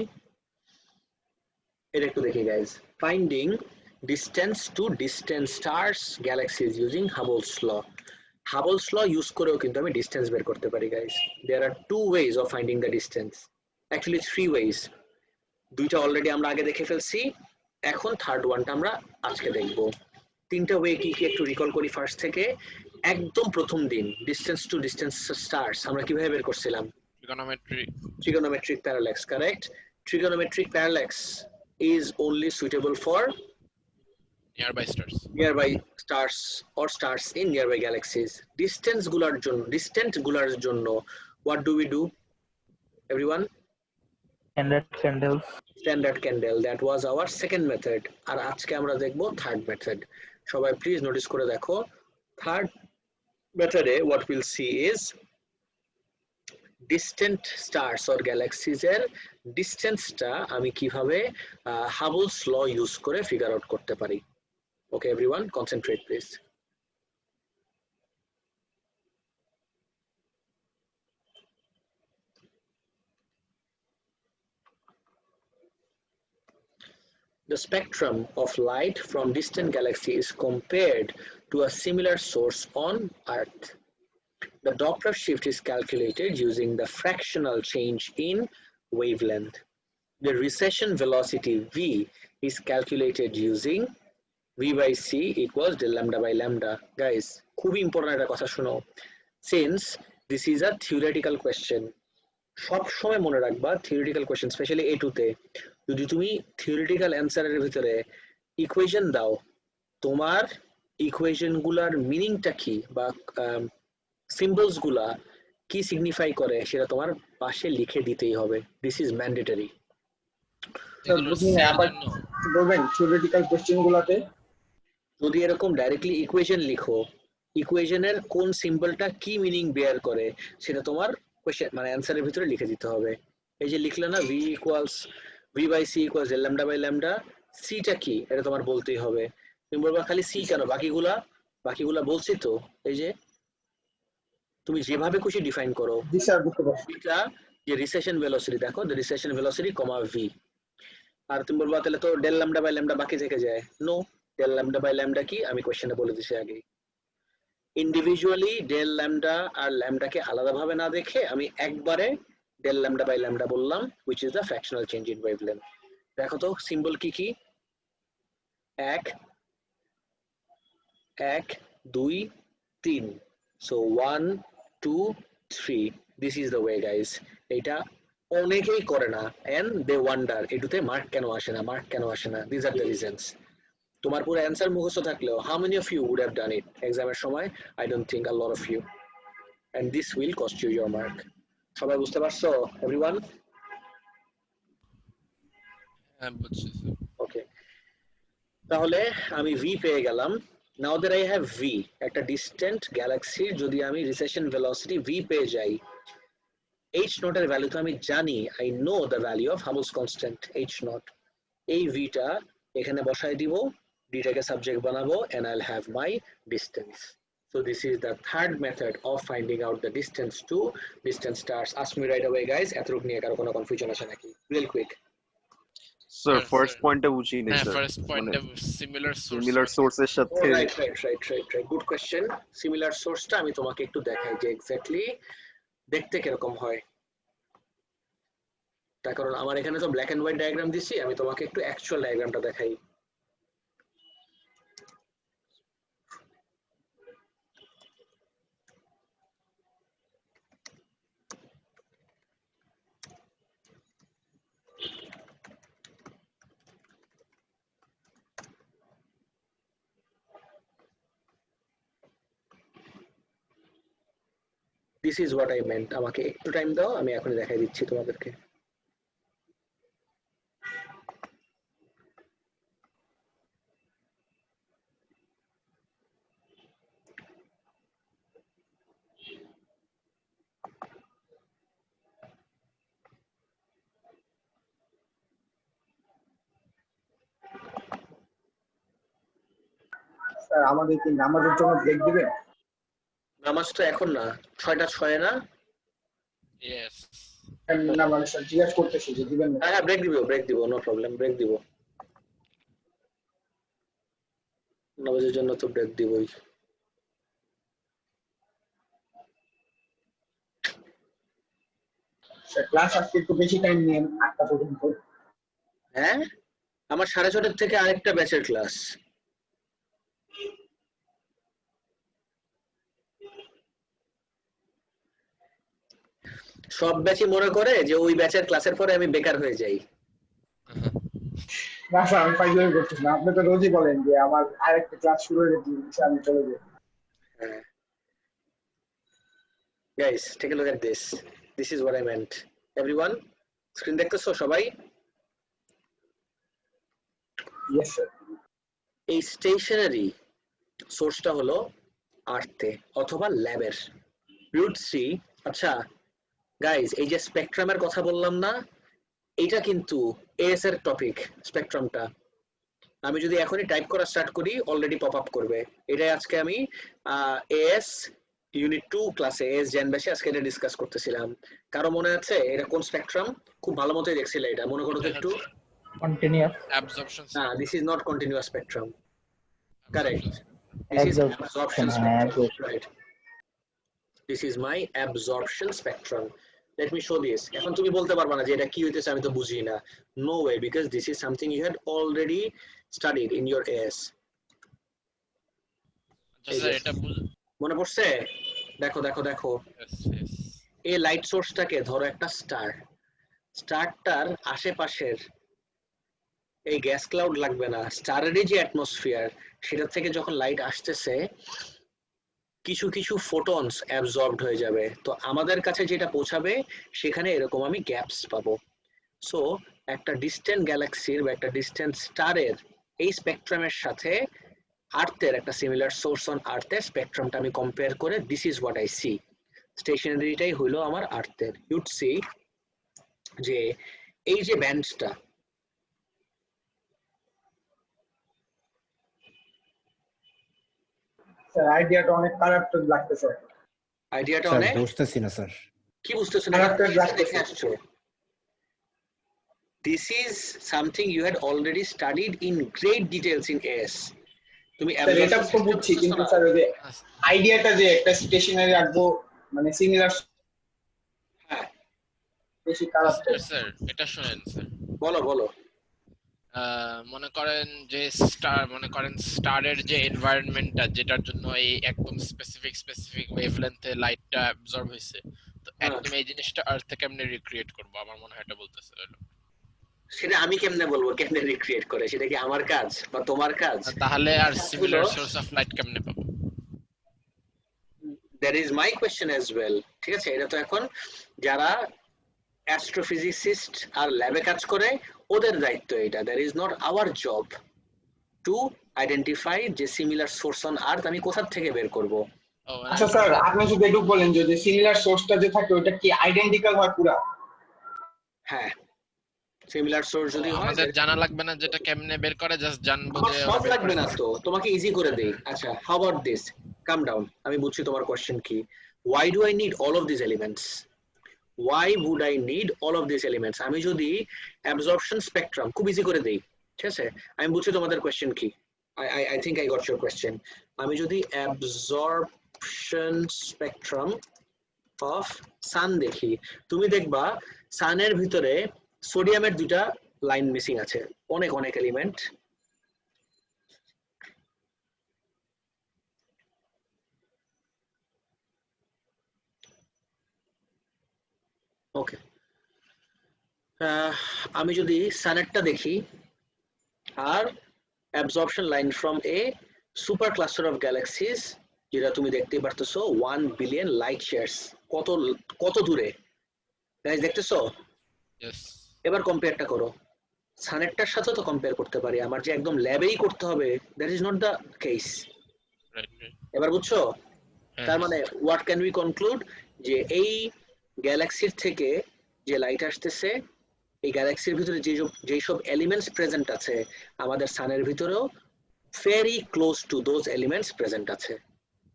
এটা একটু দেখি guys. Finding distance to distant stars galaxies using Hubble's law. Hubble's law use করেও কিন্তু আমি distance বের করতে পারি guys. There are two ways of finding the distance. Actually three ways. দুইটা অলরেডি আমরা আগে দেখে ফেলছি, এখন থার্ড ওয়ানটা আমরা আজকে দেখব। তিনটা ওয়ে কি কি একটু রিকল করি ফার্স্ট থেকে। একদম প্রথম দিন ডিসটেন্স টু ডিসটেন্স স্টারস আমরা কিভাবে বের করছিলাম? trigonometric parallax, correct? Trigonometric parallax is only suitable for nearby stars or stars in nearby galaxies. Distant gular jonno what do we do everyone? Standard candle, that was our second method. আর আজকে আমরা দেখব third method. সবাই please notice করে দেখো, third মেথডে what we'll see is distant stars or galaxies এর ডিসটেন্সটা আমি কিভাবে হাবলস ল ইউজ করে ফিগার আউট করতে পারি। Okay everyone, concentrate please. The spectrum of light from distant galaxy is compared to a similar source on Earth. The Doppler shift is calculated using the fractional change in wavelength. The recession velocity v is calculated using v by c equals del lambda by lambda. Guys, খুবই important একটা কথা শুনো। Since this is a theoretical question, সব সময় মনে রাখবা theoretical question, specially A2 তে যদি তুমি theoretical অ্যানসারের ভিতরে ইকুয়েশন দাও, তোমার ইকুয়েশন গুলার মিনিংটা কি বা সিম্বলস গুলা কি সিগনিফাই করে সেটা তোমার পাশে লিখে দিতেই হবে। This is mandatory. বলবেন থিওরিটিক্যাল কোশ্চেন গুলাতে যদি এরকম ডাইরেক্টলি ইকুয়েশন লিখো, ইকুয়েশনের কোন সিম্বলটা কি মিনিং বেয়ার করে সেটা তোমার কোশ্চেন মানে অ্যানসারের ভিতরে লিখে দিতে হবে। এই যে লিখলে না v by c equals del lambda by lambda, সিটা কি এটা তোমার বলতেই হবে। তুমি বলবা খালি সি কেন, বাকিগুলা বলছি তো। এই যে তুমি যেভাবে খুশি ডিফাইন করো, এটা যে রিসেশন ভেলোসিটি, দেখো the recession velocity comma V, আর তুমি বলবা তাহলে তো ডেল ল্যামডা বাই ল্যামডা বাকি থেকে যায়। No, del lambda by lambda কি আমি কোশ্চেনে বলে দিছি আগে। ইন্ডিভিজুয়ালি ডেল ল্যামডা আর ল্যামডাকে আলাদাভাবে না দেখে আমি একবারে ডেল ল্যামডা বাই ল্যামডা বললাম, which is the fractional change in wavelength. দেখো তো সিম্বল কি কি, 1 1 2 3, so 1 2 3, this is the way guys. এটা অনেকেই করে না and they wonder এটাতে মার্ক কেন আসে না, these are the reasons. তোমার পুরো অ্যানসার মুখস্থ থাকলেও how many of you would have done it এক্সামের সময়? I don't think a lot of you, and this will cost you your mark. সবাই বুঝতে পারছো এভরিওয়ান? হ্যাঁ বুঝছি। ওকে, তাহলে আমি v পেয়ে গেলাম। Now that I have v, একটা ডিসটেন্ট গ্যালাক্সির যদি আমি রিসেশন ভেলোসিটি v পেয়ে যাই, h নট এর ভ্যালু তো আমি জানি, I know the value of Hubble's constant h naught. এই v টা এখানে বসাই দিব, d টাকে সাবজেক্ট বানাবো, and I'll have my distance. So this is the third method of finding out the distance to distant stars. Ask me right away guys, এতটুকু নিয়ে কারো কোনো কনফিউশন আছে নাকি? Real quick. Sir, first point টা বুঝি নাই হ্যাঁ, স্যার। ফার্স্ট পয়েন্টে সিমিলার সোর্সের সাথে Right. Good question. Similar source-টা আমি তোমাকে একটু দেখাই যে এক্স্যাক্টলি দেখতে কিরকম হয়। তার কারণ আমার এখানে তো ব্ল্যাক এন্ড হোয়াইট ডায়াগ্রাম দিছি, আমি তোমাকে একটু অ্যাকচুয়াল ডায়াগ্রামটা দেখাই। This is what I meant. আমাকে একটু টাইম দাও, আমি এখনই দেখাই দিচ্ছি তোমাদেরকে। স্যার আমাদের কি নামাজের জন্য ব্রেক দিবেন? নামাজ তো এখন না, 6টা 6 না? ইয়েস। না মানে স্যার জিজ্ঞাসা করতেছি যে দিবেন না? হ্যাঁ ব্রেক দিব, নো প্রবলেম, ব্রেক দিব। 9 বাজের জন্য তো ব্রেক দিবই। ক্লাস আজকে একটু বেশি টাইম নিয়ে 8টা পর্যন্ত। হ্যাঁ, আমার 6:30 থেকে আরেকটা ব্যাচের ক্লাস। সব ব্যাচই মনে করে যে ওই ব্যাচের ক্লাসের পরে আমি বেকার হয়ে যাই। না স্যার, আমি ফাইজলামি করতেছি না। আপনি তো রোজই বলেন যে আমার আরেকটা ক্লাস শুরু হয়ে গেছে, আমি চলে যাই। হ্যাঁ। Guys, take a look at this. This is what I meant. Everyone, screen দেখতেছো সবাই? Yes sir. এই স্টেশনারি সোর্সটা হলো আর্থে অথবা ল্যাবের রুট সি। আচ্ছা গাইজ, এই যে স্পেকট্রামের কথা বললাম না, এইটা কিন্তু এএস এর টপিক। স্পেকট্রামটা আমি যদি এখনই টাইপ করা স্টার্ট করি অলরেডি পপ আপ করবে। এটাই আজকে আমি এএস ইউনিট 2 ক্লাসে এএস জেনবেসে আজকে এটা ডিসকাস করতেছিলাম। কারো মনে আছে এটা কোন স্পেকট্রাম? খুব ভালো মতোই দেখছিলে এটা, মনে করো তো একটু। Continuous. Absorption. This is not continuous spectrum. Correct. This is Absorption. absorption spectrum. Right. This is my absorption spectrum. Let me show this. এখন তুমি বলতে পারবা না যে এটা কি হইতেছে, আমি তো বুঝি না। No way, because this is something you had already studied in your AS. এটা মনে পড়ছে? দেখো দেখো দেখো, এই লাইট সোর্সটাকে ধরো একটা স্টার। স্টারটার আশেপাশের এই গ্যাস ক্লাউড লাগবে না, স্টারেরই যে অ্যাটমসফিয়ার সেটা থেকে যখন লাইট আসতেছে কিছু কিছু ফোটনস অ্যাবজর্বড হয়ে যাবে। তো আমাদের কাছে যেটা পৌঁছাবে সেখানে এরকম আমি গ্যাপস পাবো। সো একটা ডিস্টেন্ট গ্যালাক্সির বা একটা ডিস্টেন্ট স্টারের এই স্পেকট্রামের সাথে আর্থের একটা সিমিলার সোর্স অন আর্থের স্পেকট্রামটা আমি কম্পেয়ার করে this is what I see. স্টেশনারিটাই হইলো আমার আর্থের। ইউড সি যে এই যে ব্যান্ডসটা, স্যার আইডিয়াটা অনেক কারাপ্টেড লাগতেছে। আইডিয়াটা স্যার অনেক বুঝতেছি না স্যার। কি বুঝতেছেন? কারাপ্টেড লাগতেছে। This is something you had already studied in great details in AS. তুমি স্যার এটা তো বুঝছি, কিন্তু স্যার ওই যে আইডিয়াটা যে একটা স্টেশনারি রাখবো মানে সিমিলার, হ্যাঁ বেশি কারাপ্টেড। স্যার এটা শুনেন স্যার, বলো বলো। মনে করেন যে স্টারের যে এনভায়রনমেন্টটা যেটার জন্য এই একদম স্পেসিফিক ওয়েভলেন্থে লাইটটা অ্যাবজর্ব হয়েছে, তো একদম এই জিনিসটা আর্থ থেকে কেমনে রিক্রিয়েট করব, আমার মনে হয় এটা বলতেছে। সেটা আমি কেমনে বলবো কেমনে রিক্রিয়েট করে? সেটা কি আমার কাজ বা তোমার কাজ? তাহলে are similar source of light কেমনে পাবো? That is my question as well. ঠিক আছে, এটা তো এখন যারা অ্যাস্ট্রোফিজিসিস্ট আর ল্যাবে কাজ করে ওদের দায়িত্ব এটা। That is not our job to identify যে সিমিলার সোর্স অন আর্থ আমি কোথা থেকে বের করব। আচ্ছা স্যার, আপনি যদি একটু বলেন যে সিমিলার সোর্সটা যে থাকে ওটা কি আইডেন্টিক্যাল হয় পুরা? হ্যাঁ, সিমিলার সোর্স যদি হয় আমাদের জানা লাগবে না যেটা কেমনে বের করে, জাস্ট জানবো যে সব লাগবে না তো, তোমাকে ইজি করে দেই। আচ্ছা, how about this, come down. আমি বুঝছি তোমার কোশ্চেন কি। why do I need all of these elements? why would I need all of these elements? আমি যদি অ্যাবজর্পশন স্পেকট্রাম খুব ইজি করে দেই, ঠিক আছে, আমি বুঝছি তোমাদের কোশ্চেন কি। I think I got your question. আমি যদি অ্যাবজর্পশন স্পেকট্রাম অফ সান দেখি, তুমি দেখবা সানের ভিতরে সোডিয়ামের দুটা লাইন মিসিং আছে, অনেক অনেক এলিমেন্ট। ওকে, আমি যদি সানেরটা দেখি আর absorption line from a super cluster of galaxies, যেটা তুমি দেখতেই পারতেছো 1 বিলিয়ন লাইট ইয়ার্স, কত কত দূরে গাইস দেখতেছো? এবার কম্পেয়ারটা করো, সানেরটার সাথে তো কম্পেয়ার করতে পারি, আমার যে একদম ল্যাবেই করতে হবে that is not the case. এবার বুঝছো? তার মানে হোয়াট ক্যান উই কনক্লুড, যে এই গ্যালাক্সির থেকে যে লাইট আসতেছে, এই গ্যালাক্সির ভিতরে যেই সব এলিমেন্টস প্রেজেন্ট আছে আমাদের সানের ভিতরেও very close to those elements present আছে।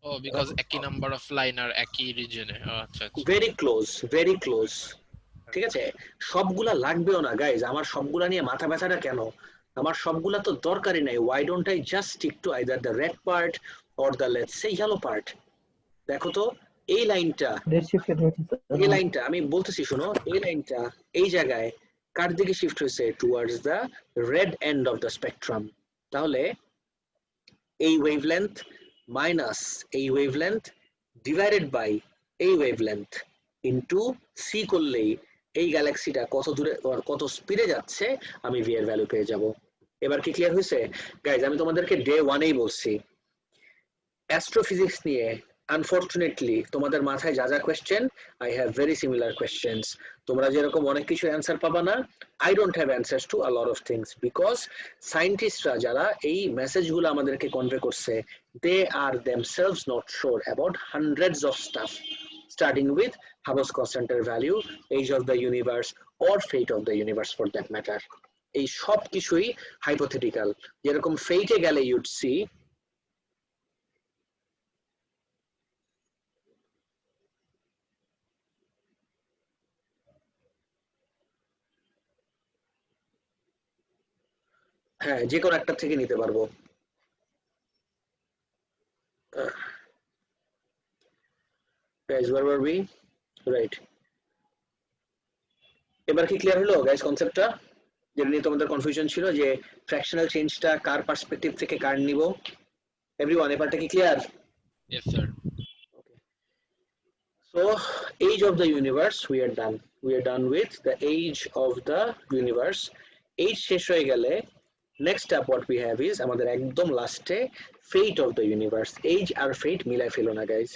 ও বিকজ একই নাম্বার অফ লাইন আর একই রিজিয়নে। আচ্ছা আচ্ছা, ভেরি ক্লোজ, ভেরি ক্লোজ। ঠিক আছে, সবগুলা লাগবেও না গাইজ, আমার সবগুলা নিয়ে মাথা ব্যথাটা কেন? আমার সবগুলা তো দরকারই নাই, why don't I just stick to either the red part or the let's say yellow part? দেখো তো এই লাইনটা, এই লাইনটা আমি বলতেছি শোনো, এই লাইনটা এই জায়গায় কার দিকে শিফট হয়েছে? Towards the red end of the spectrum. তাহলে এই ওয়েভলেন্থ মাইনাস এই ওয়েভলেন্থ ডিভাইডেড বাই এই ওয়েভলেন্থ ইনটু সি করলেই এই গ্যালাক্সিটা কত দূরে কত স্পিডে যাচ্ছে আমি ভি এর ভ্যালু পেয়ে যাব। এবার কি ক্লিয়ার হয়েছে গাইজ? আমি তোমাদেরকে ডে 1-এই বলছি অ্যাস্ট্রোফিজিক্স নিয়ে আনফরচুনেটলি তোমাদের মাথায় যা যা কোয়েশ্চেন, I have very similar questions. তোমরা যেরকম অনেক কিছু অ্যান্সার পাবা না, I don't have answers to a lot of things, because সায়েন্টিস্টরা যারা এই মেসেজগুলো আমাদেরকে কনভে করছে, they are themselves not sure about hundreds of stuff, starting with Hubble's constant value, age of the universe, or fate of the universe for that matter. এই সব কিছুই hypothetical. যেরকম ফেটে গেলে ইউড সি হ্যাঁ যে কোনো একটা থেকে নিতে পারবো। Guys, where were we? Right. এবার কি ক্লিয়ার হলো গাইস কনসেপ্টটা, যেটা নিয়ে তোমাদের কনফিউশন ছিল যে ফ্র্যাকশনাল চেঞ্জটা কার পার্সপেক্টিভ থেকে কার নিব? এভরিওয়ান এবারটা কি clear? Yes sir. So age of the universe we are done. We are done with the age of the universe. Age শেষ হয়ে গেলে next up what we have is আমাদের একদম লাস্টে fate of the universe. Age R fate মিলাই ফেলো না guys.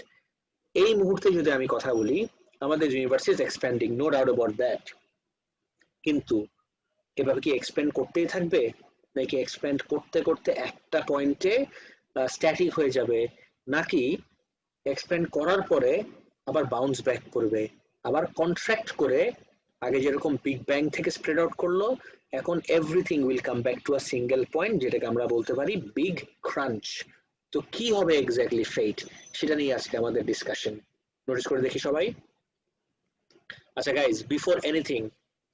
এই মুহূর্তে যদি আমি কথা বলি, আমাদের universe is expanding, no doubt about that, কিন্তু এভাবে কি এক্সপ্যান্ড করতেই থাকবে নাকি এক্সপ্যান্ড করতে করতে একটা পয়েন্টে স্ট্যাটিক হয়ে যাবে, নাকি এক্সপ্যান্ড করার পরে আবার বাউন্স ব্যাক করবে, আবার কন্ট্রাক্ট করে আগে যেরকম বিগ ব্যাং থেকে স্প্রেড আউট করলো, এখন everything will come back to a single point, যেটাকে আমরা বলতে পারি বিগ ক্রাঞ্চ। তো কি হবে এক্স্যাক্টলি ফেট, সেটা নিয়ে আজকে আমাদের ডিসকাশন। নোটিস করে দেখি সবাই। আচ্ছা গাইজ, বিফোর এনিথিং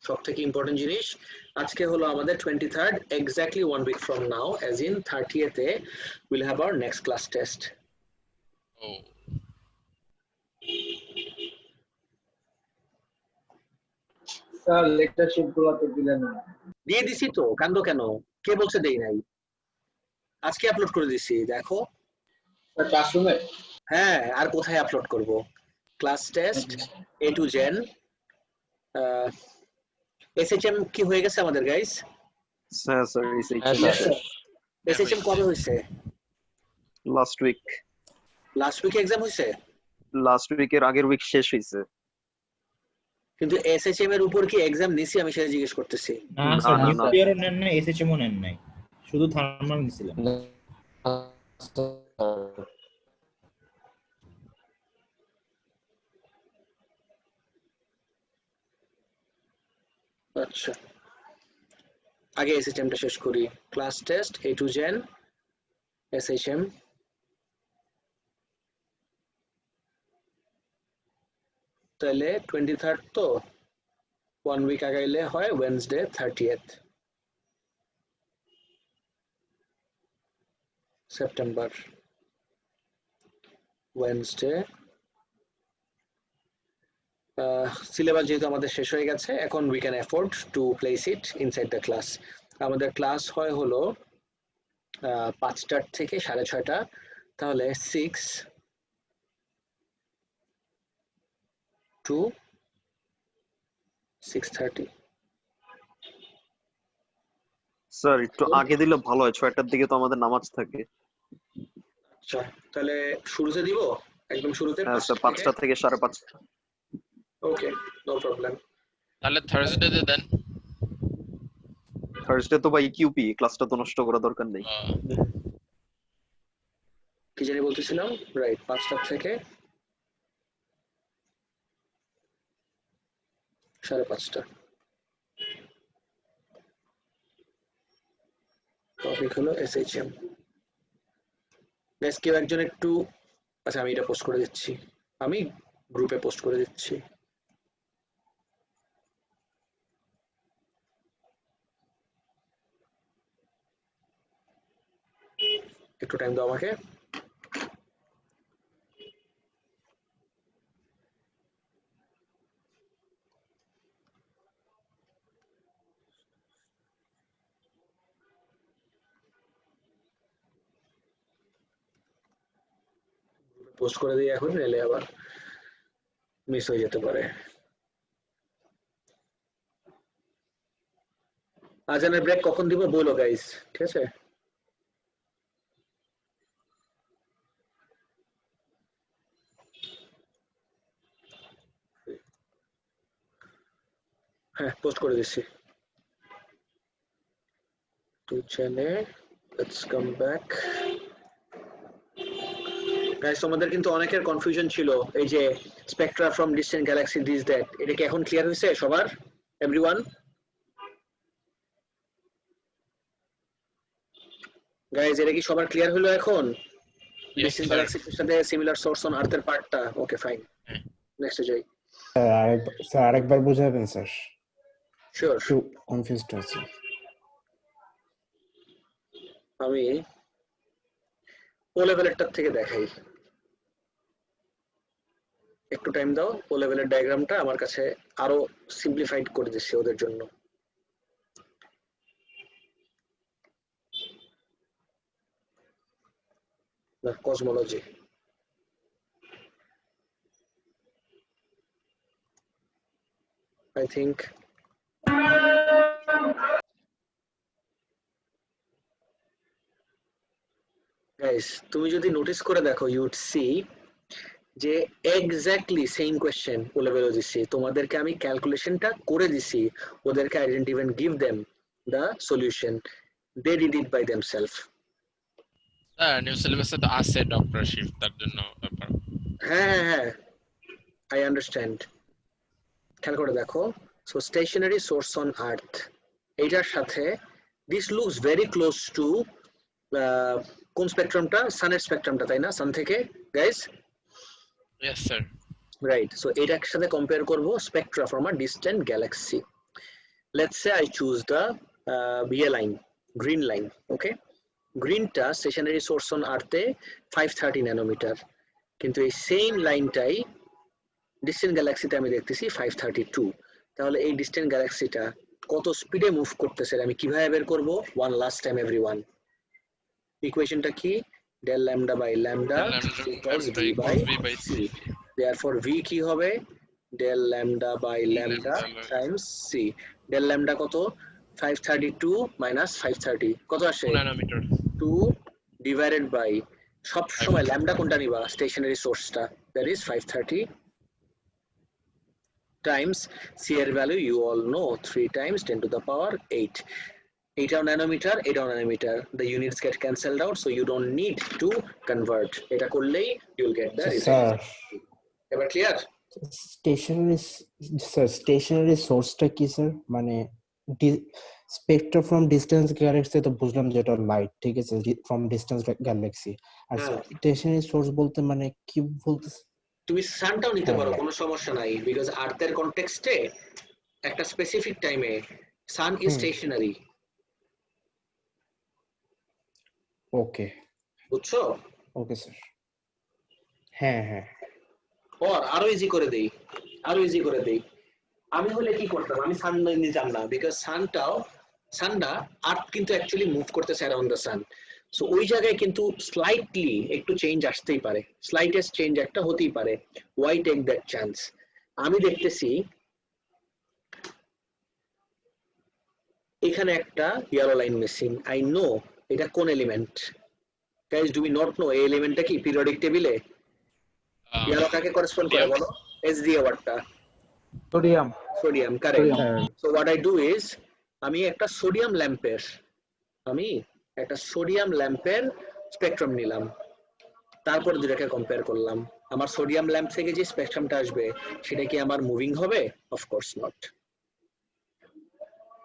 সব থেকে ইম্পর্টেন্ট জিনিস, আজকে হলো আমাদের 23rd, exactly 1 week from now, as in 30th we'll have our next class test. Oh. Sir lectureship গুলো তো দিলেন না। দিয়ে দিছি তো, কান্দ কেন? কে বলছে দেই নাই? আজকে আপলোড করে দিছি, দেখো। স্যার ক্লাসরুমে? হ্যাঁ, আর কোথায় আপলোড করব? Class test A to Gen। SHM কি হয়ে গেছে আমাদের গাইস? হ্যাঁ স্যার, SHM কবে হয়েছে? Last week. লাস্ট উইকে এক্সাম হয়েছে? লাস্ট উইকের আগের উইক শেষ হয়েছে। কিন্তু SHM এর উপর কি এক্সাম নিছি আমি সেটা জিজ্ঞেস করতেছি। না স্যার, নিউক্লিয়ারও নেন না, SHM-ও নেন নাই, শুধু থার্মাল নিছিলেন। আচ্ছা, আগে SHM টা শেষ করি। Class test A to Gen SHM তাহলে 23rd, তো 1 week আগাইলে হয় Wednesday 30th September, Wednesday. Syllabus যেহেতু আমাদের শেষ হয়ে গেছে, এখন we can afford to place it inside the class. আমাদের ক্লাস হয় হলো 5টা থেকে 6:30, তাহলে 6 to 6:30। স্যার একটু আগে দিলে ভালো হয়, 6টার দিকে তো আমাদের নামাজ থাকে। আচ্ছা, তাহলে শুরুতে দিব, একদম শুরুতে। হ্যাঁ স্যার, 5টা থেকে 5:30। ওকে, নো প্রবলেম। তাহলে থার্সডে তে দেন। থার্সডে তো ভাই কিউপি, ক্লাসটা তো নষ্ট করা দরকার নেই। কি জানি বলতেছিলাম, রাইট, 5টা থেকে 5:30। টপিক হলো SHM। গাইস কেউ একজন একটু, আচ্ছা আমি এটা পোস্ট করে দিচ্ছি, আমি গ্রুপে পোস্ট করে দিচ্ছি। একটু টাইম দাও আমাকে। পোস্ট করে দিই এখন, এলে আবার মিস হয়ে যেতে পারে। আজানের ব্রেক কখন দিব বলো গাইস, ঠিক আছে? হ্যাঁ পোস্ট করে দিচ্ছি। টু চ্যানে লেটস কাম ব্যাক। গাইস তোমাদের কিন্তু অনেকের কনফিউশন ছিল এই যে spectra from distant galaxy this that, এটা কি এখন ক্লিয়ার হয়েছে সবার? এভরিওয়ান গাইস এটা কি সবার ক্লিয়ার হলো এখন? ডিস্টেন্ট গ্যালাক্সির সাথে সিমিলার সোর্স অন আর্থের পার্টটা ওকে ফাইন। নেক্সট যাই। স্যার আরেকবার বুঝাবেন স্যার? শিওর। একটু কনফিউজড আছি। আমি ও লেভেলেরটার থেকে দেখাই, একটু টাইম দাও। ও লেভেলের ডায়াগ্রামটা আমার কাছে আরো সিম্পলিফাইড করে দিচ্ছি ওদের জন্য। কসমোলজি I think guys তুমি যদি নোটিস করে দেখো you would see যে এক্স্যাক্টলি সেম কোশ্চেন ও লেভেলে দিচ্ছি তোমাদেরকে, আমি ক্যালকুলেশনটা করে দিছি, ওদেরকে I didn't even give them the solution, they did it by themselves. New সিলেবাসে তো আছে ডক্টর শিফট, তার জন্য ব্যাপার। হ্যাঁ হ্যাঁ হ্যাঁ I understand, খেয়াল করে দেখো। So stationary source on earth, এইটার সাথে this looks very close to কোন স্পেকট্রামটা? সানের স্পেকট্রামটা, তাই না? সান থেকে guys? Yes sir. Right, so এটার সাথে কম্পেয়ার করব spectra from a distant galaxy. Let's say I choose the BA line, green line. Okay, গ্রিনটা স্টেশনারি সোর্স অন আর্থে 530 ন্যানোমিটার, কিন্তু এই সেম লাইনটাই ডিস্টেন্ট গ্যালাক্সিতে আমি দেখতেছি 532। তাহলে এই ডিস্টেন্ট গ্যালাক্সিটা কত স্পিডে মুভ করতেছে আমি কিভাবে বের করব? ওয়ান লাস্ট টাইম এভরিওয়ান, ইকুয়েশনটা কি? Del lambda by lambda equals V by C. Therefore V কি হবে? Del lambda by lambda times C. Del lambda কত? 532 মাইনাস 530 কত আসে? 2 ন্যানোমিটার। 2 ডিভাইডেড বাই, সব সময় ল্যামডা কোনটা নিবা? স্টেশনারি সোর্সটা, দ্যাট ইজ 530 times C এর value you all know, 3 times 10 to the power 8. 8 nanometer, 8 nanometer. The units get cancelled out, so you don't need to convert. এটা করলেই you'll get the result. Sir এবার clear? Stationery সোর্সটা কি sir? মানে Spectra from distance Galaxy তো বুঝলাম যে এটা লাইট, ঠিক আছে, ফ্রম ডিস্টেন্স গ্যালাক্সি। আর স্টেশনারি সোর্স বলতে মানে কি বলতেছে? তুমি সানটাও নিতে পারো, কোনো সমস্যা নাই, বিকজ আর্থের কনটেক্সটে একটা স্পেসিফিক টাইমে সান ইজ স্টেশনারি। ওকে, বুঝছো? Okay sir. হ্যাঁ হ্যাঁ। আর আরো ইজি করে দেই, আরো ইজি করে দেই। আমি হলে কি করতাম? আমি সান নিতাম না, বিকজ সানটা আর্থ কিন্তু অ্যাকচুয়ালি মুভ করতেছে অ্যারাউন্ড দ্য সান। সো ওই জায়গায় কিন্তু স্লাইটলি একটু চেঞ্জ আসতেই পারে, স্লাইটেস্ট চেঞ্জ একটা হতেই পারে। Why take that chance? আমি দেখতেছি এখানে একটা yellow line missing. I know এটা কোন element. Guys do we not know এই এলিমেন্টটা কি পিরিয়ডিক টেবিলে? ইয়েলো কাকে করেসপন্ড করে বলো? এস দিয়ে ওয়ার্ডটা sodium. Sodium, correct. So what I do is আমি একটা সোডিয়াম ল্যাম্পের স্পেকট্রাম নিলাম, তারপর দুটাকে কম্পেয়ার করলাম। আমার সোডিয়াম ল্যাম্প থেকে যে স্পেকট্রামটা আসবে সেটা কি আমার মুভিং হবে? Of course not.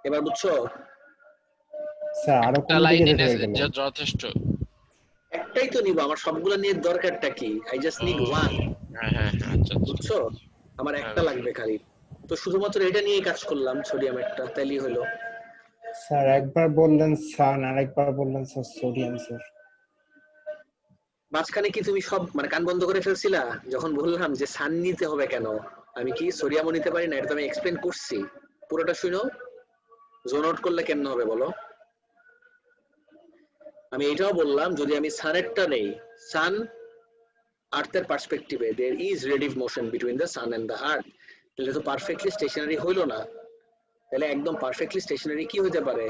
এবার বুঝছো? স্যার আরো কোন দিকে যেতে গেল? যথেষ্ট, একটাই তো নিব, আমার সবগুলো নিয়ে দরকারটা কি? I just need one. হ্যাঁ হ্যাঁ আচ্ছা, বুঝছো? আমার একটা লাগবে খালি, তো শুধুমাত্র এটা নিয়ে কাজ করলাম, সোডিয়াম একটা, তাইলেই হলো। স্যার একবার বললেন সান, আরেকবার বললেন স্যার সোডিয়াম স্যার। মাঝখানে কি তুমি সব মানে কান বন্ধ করে ফেলছিলা যখন বললাম যে সান নিতে হবে কেন? আমি কি সোডিয়ামও নিতে পারি না? এটা তো আমি এক্সপ্লেন করছি। পুরোটা শুনো, জোন আউট করলে কেমন হবে বলো? আমি এটাও বললাম যদি আমি সানেরটা নেই, সান আর্থের পার্সপেক্টিভে there is relative motion between the sun and the earth, তাহলে তো পারফেক্টলি স্টেশনারি হইলো না। তাহলে একদম পারফেক্টলি স্টেশনারি কি হতে পারে?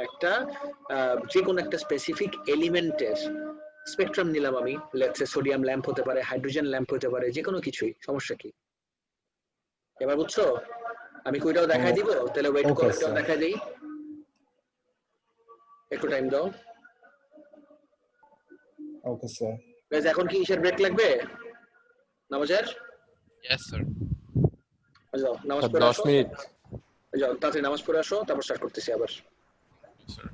একটা যে কোনো একটা স্পেসিফিক এলিমেন্টের স্পেকট্রাম নিলাম আমি, লেটস সে সোডিয়াম ল্যাম্প হতে পারে, হাইড্রোজেন ল্যাম্প হতে পারে, যে কোনো কিছুই, সমস্যা কি? এবার বুঝছো? আমি কি ওইটাও দেখাই দিব? তাহলে ওয়েট করো, ওকে ওইটাও স্যার। দেখাই দিই, একটু টাইম দাও। Okay sir. গাইস এখন কি ইশার ব্রেক লাগবে নামাজের? Yes sir. যাও নামাজ স্যার পড়ে 10 আসো, মিনিট। যাও তাড়াতাড়ি নামাজ পড়ে আসো, তারপর স্টার্ট করতেছি আবার। স্যার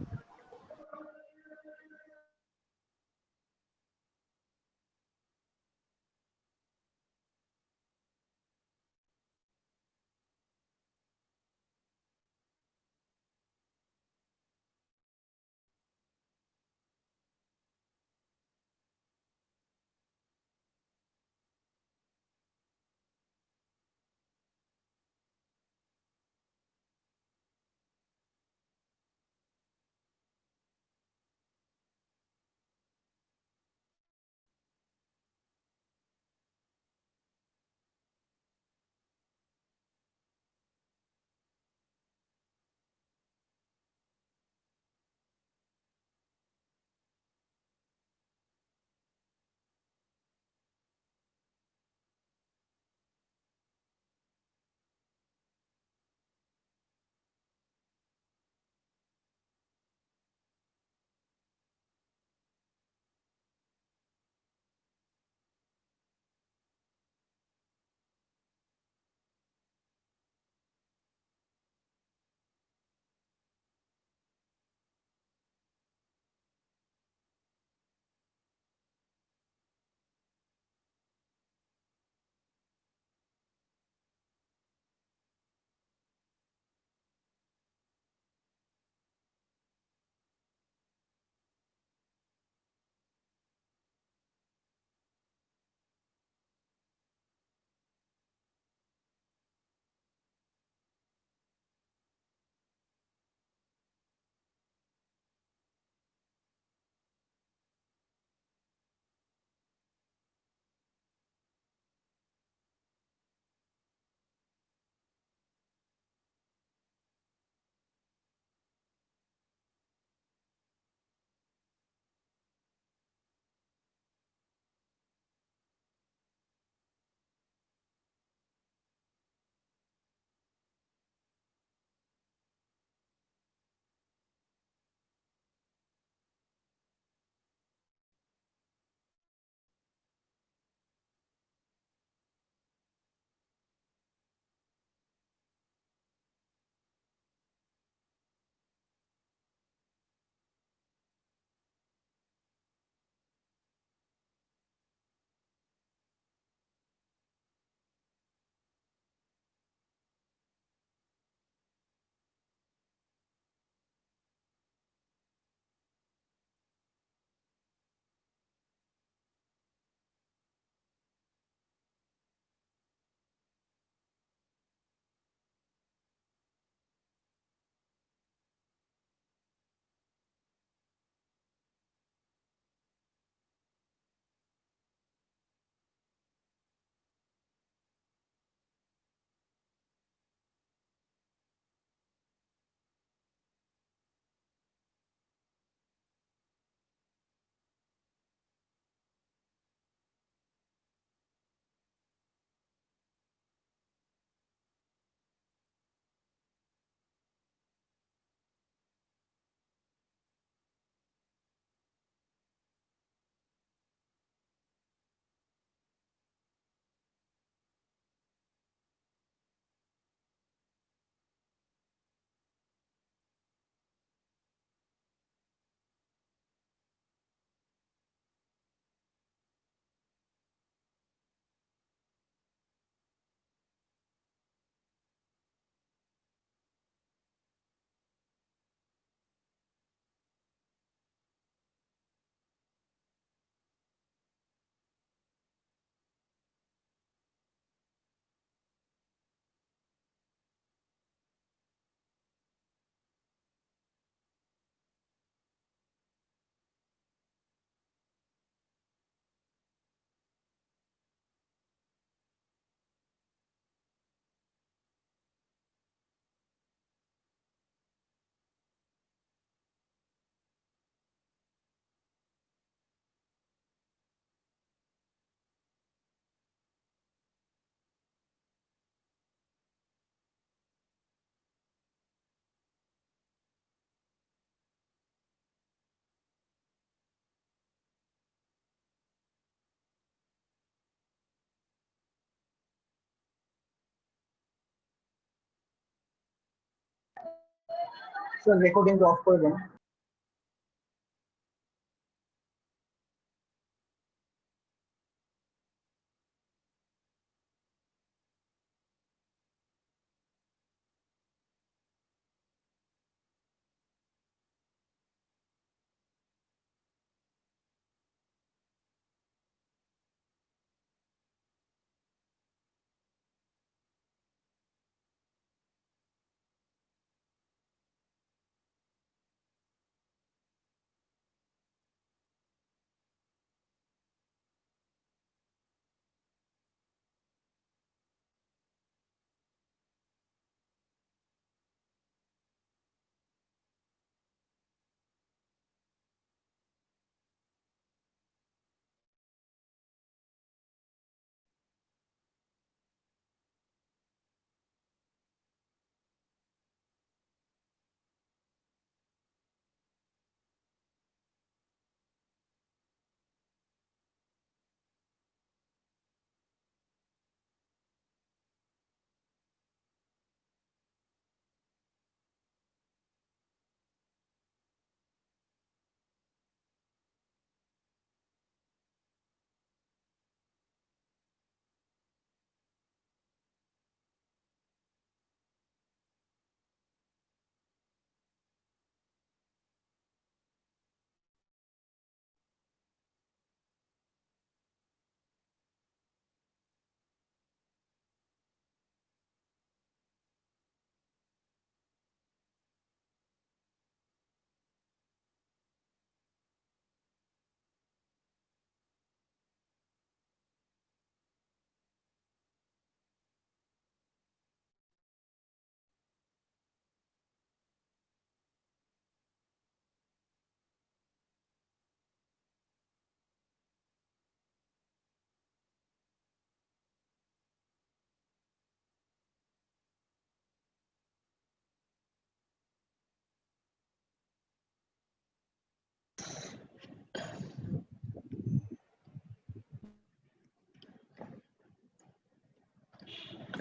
স্যার রেকর্ডিং অফ করে দেন।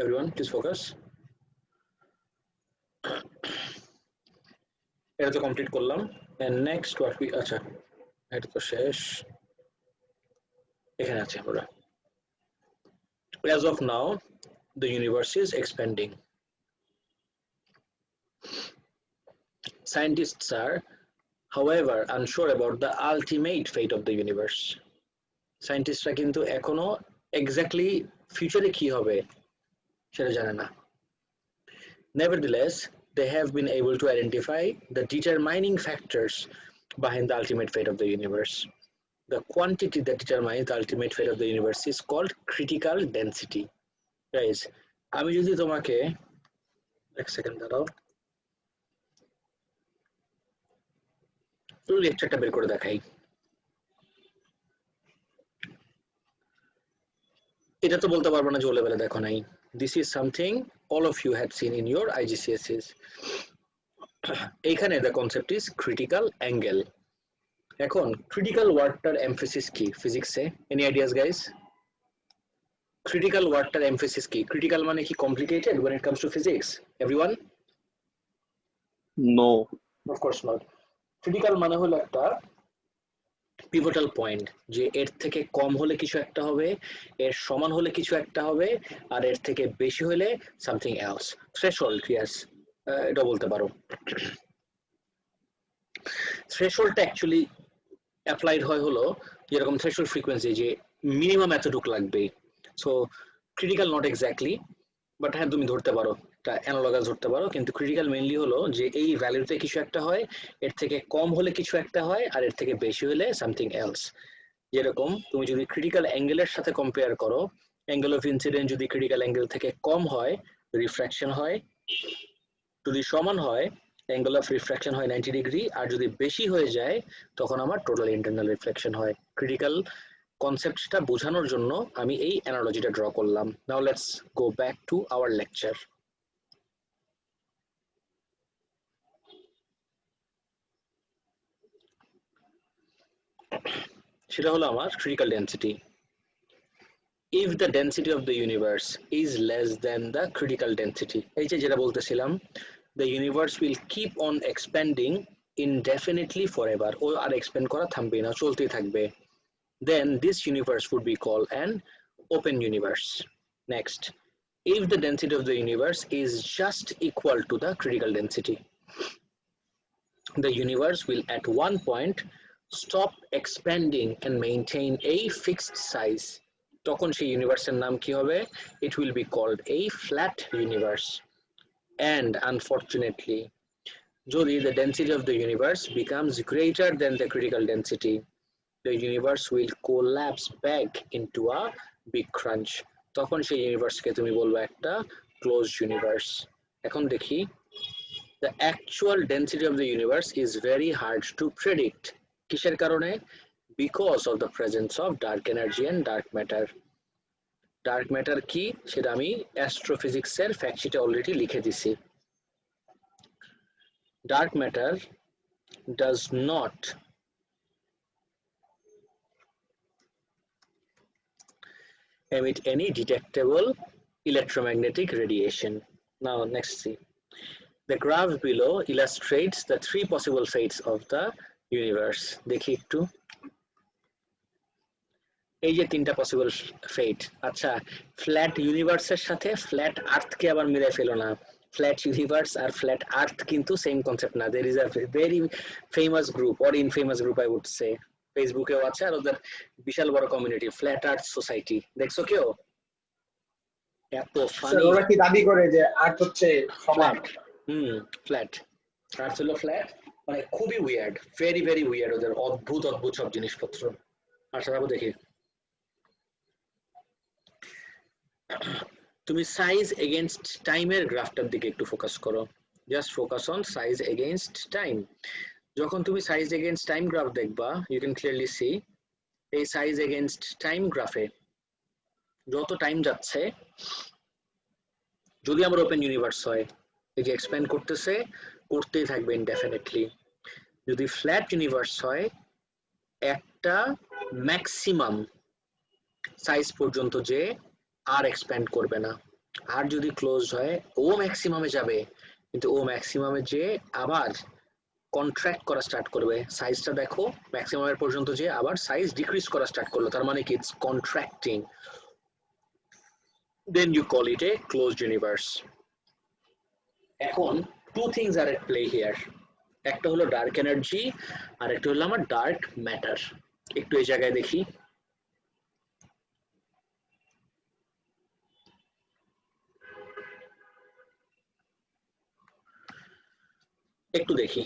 Everyone, please focus. এটা তো কমপ্লিট করলাম and next what we আচ্ছা এটা তো শেষ এখানে আছে আমরা as of now the universe is expanding. Scientists are however unsure about the ultimate fate of the universe. সায়েন্টিস্টরা কিন্তু এখনো এক্স্যাক্টলি ফিউচারে কি হবে সেটা জানে না. Nevertheless, they have been able to identify the determining factors behind the ultimate fate of the universe. The quantity that determines the ultimate fate of the universe is called critical density. Guys, আমি যদি তোমাকে এক second দাঁড়াও, পুরো লেকচারটা বের করে দেখাই. এটা তো বলতে পারবো না যে ও লেভেলে দেখো নাই. This is something all of you had seen in your IGCSEs. এইখানে the concept is critical angle. এখন critical ওয়ার্ডটার emphasis কি ফিজিক্সে? Any ideas guys? Critical ওয়ার্ডটার emphasis কি? Critical মানে কি complicated when it comes to physics? Everyone? No. Of course not. Critical মানে হলো একটা pivotal point, যে এর থেকে কম হলে কিছু একটা হবে, এর সমান হলে কিছু একটা হবে, আর এর থেকে বেশি হলে something else. Threshold, yes, এটা বলতে পারো. থ্রেশহোল্ডটা অ্যাকচুয়ালি অ্যাপ্লাইড হয় হলো যেরকম থ্রেশহোল্ড ফ্রিকোয়েন্সি, যে মিনিমাম এতটুকু লাগবে. So critical not exactly, but হ্যাঁ তুমি ধরতে পারো, এটা অ্যানালগাস ধরতে পারো, কিন্তু ক্রিটিক্যাল মেইনলি হলো যে এই ভ্যালুতে কিছু একটা হয়, এর থেকে কম হলে কিছু একটা হয়, আর এর থেকে বেশি হলে সামথিং এলস. যেরকম তুমি যদি ক্রিটিক্যাল অ্যাঙ্গেলের সাথে কম্পেয়ার করো, অ্যাঙ্গেল অফ ইনসিডেন্ট যদি ক্রিটিক্যাল অ্যাঙ্গেল থেকে কম হয় রিফ্র্যাকশন হয়, যদি সমান হয় অ্যাঙ্গেল অফ রিফ্র্যাকশন হয় 90 ডিগ্রি, আর যদি বেশি হয়ে যায় তখন আমার টোটাল ইন্টারনাল রিফ্লেকশন হয়. ক্রিটিক্যাল কনসেপ্টটা বোঝানোর জন্য আমি এই অ্যানালজিটা ড্র করলাম. Now let's go back to our lecture. সেটা হলো আমার critical density. If the density of the universe is less than the critical density, এই যে যেটা বলতেছিলাম, the universe will keep on expanding indefinitely forever. O R expand করা থামবে না, চলতেই থাকবে. Then this universe would be called an open universe. Next, if the density of the universe is just equal to the critical density, the universe will at one point stop expanding and maintain a fixed size. তখন সেই ইউনিভার্সের নাম কি হবে? It will be called a flat universe. And unfortunately, যদি the density of the universe becomes greater than the critical density, the universe will collapse back into a big crunch. তখন সেই ইউনিভার্সকে তুমি বলবে একটা closed universe. এখন দেখি, the actual density of the universe is very hard to predict. কিসের কারণে? Because of the presence of dark energy and dark matter. Dark matter কি সেটা আমি অ্যাস্ট্রোফিজিক্স এর ফ্যাক্ট শিটে অলরেডি লিখে দিছি. Dark matter does not emit any detectable electromagnetic radiation. Now next see. The graph below illustrates the three possible fates of the universe. দেখি একটু, এই যে তিনটা পসিবল ফেট. আচ্ছা, ফ্ল্যাট ইউনিভার্সের সাথে ফ্ল্যাট আর্থকে আবার মিলাই ফেলো না. ফ্ল্যাট ইউনিভার্স আর ফ্ল্যাট আর্থ কিন্তু সেম কনসেপ্ট না. There is a very famous group or infamous group I would say, ফেসবুকেও আছে, আর ওদের বিশাল বড় কমিউনিটি, ফ্ল্যাট আর্থ সোসাইটি. দেখছো কেউ? এত ফানি. ওরা কি দাবি করে যে আর্থ হচ্ছে সমান? ফ্ল্যাট আর্থ হলো ফ্ল্যাট, মানে খুবই উইয়ার্ড, ভেরি ভেরি উইয়ার্ড, ওদের অদ্ভুত অদ্ভুত সব জিনিসপত্র. আচ্ছা যাবো দেখি, তুমি সাইজ এগেইনস্ট টাইমের গ্রাফটার দিকে একটু ফোকাস করো. Just focus on size against time. যখন তুমি সাইজ এগেইনস্ট টাইম গ্রাফ দেখবা, ইউ ক্যান ক্লিয়ারলি সি এই সাইজ এগেইনস্ট টাইম গ্রাফে যত টাইম যাচ্ছে, যদি আমার ওপেন ইউনিভার্স হয়, এই যে এক্সপ্যান্ড করতেছে, করতেই থাকবে ইনডেফিনিটলি. যদি ফ্ল্যাট ইউনিভার্স হয়, একটা ম্যাক্সিমাম সাইজ পর্যন্ত যে আর এক্সপ্যান্ড করবে না. আর যদি ক্লোজ হয়, ও ম্যাক্সিমামে যাবে, কিন্তু ও ম্যাক্সিমামে যে আবার কন্ট্রাক্ট করা স্টার্ট করবে. সাইজটা দেখো, ম্যাক্সিমামের পর্যন্ত যে আবার সাইজ ডিক্রিজ করা স্টার্ট করলো, তার মানে কি? It's contracting. Then you call it a closed universe. এখন two things are at play here. একটা হলো ডার্ক এনার্জি, আর একটা হলো আমার ডার্ক ম্যাটার. একটু এই জায়গায় দেখি, একটু দেখি.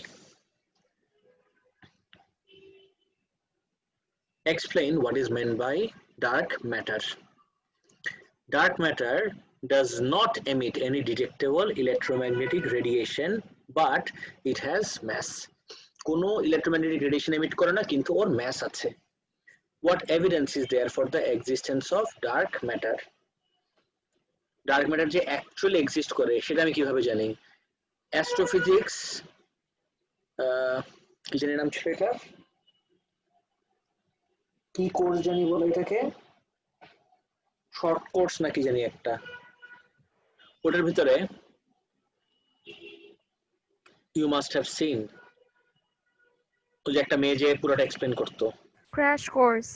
Explain what is meant by dark matter. Dark matter does not emit any detectable electromagnetic radiation, but it has mass. কোনো electromagnetic radiation emit করে না, কিন্তু ওর mass আছে. What evidence is there for the existence of dark matter? Dark matter যে actually exist করে, সেটা আমি কিভাবে জানি? Astrophysics, কি জানি নাম ছিল এটা, কি কোর্স জানি বলে এটাকে, শর্ট কোর্স নাকি জানি একটা, ওটার ভিতরে ইউ মাস্ট হ্যাভ সিন ওই যে একটা মেয়ে যে পুরোটা এক্সপ্লেন করতো, ক্র্যাশ কোর্স.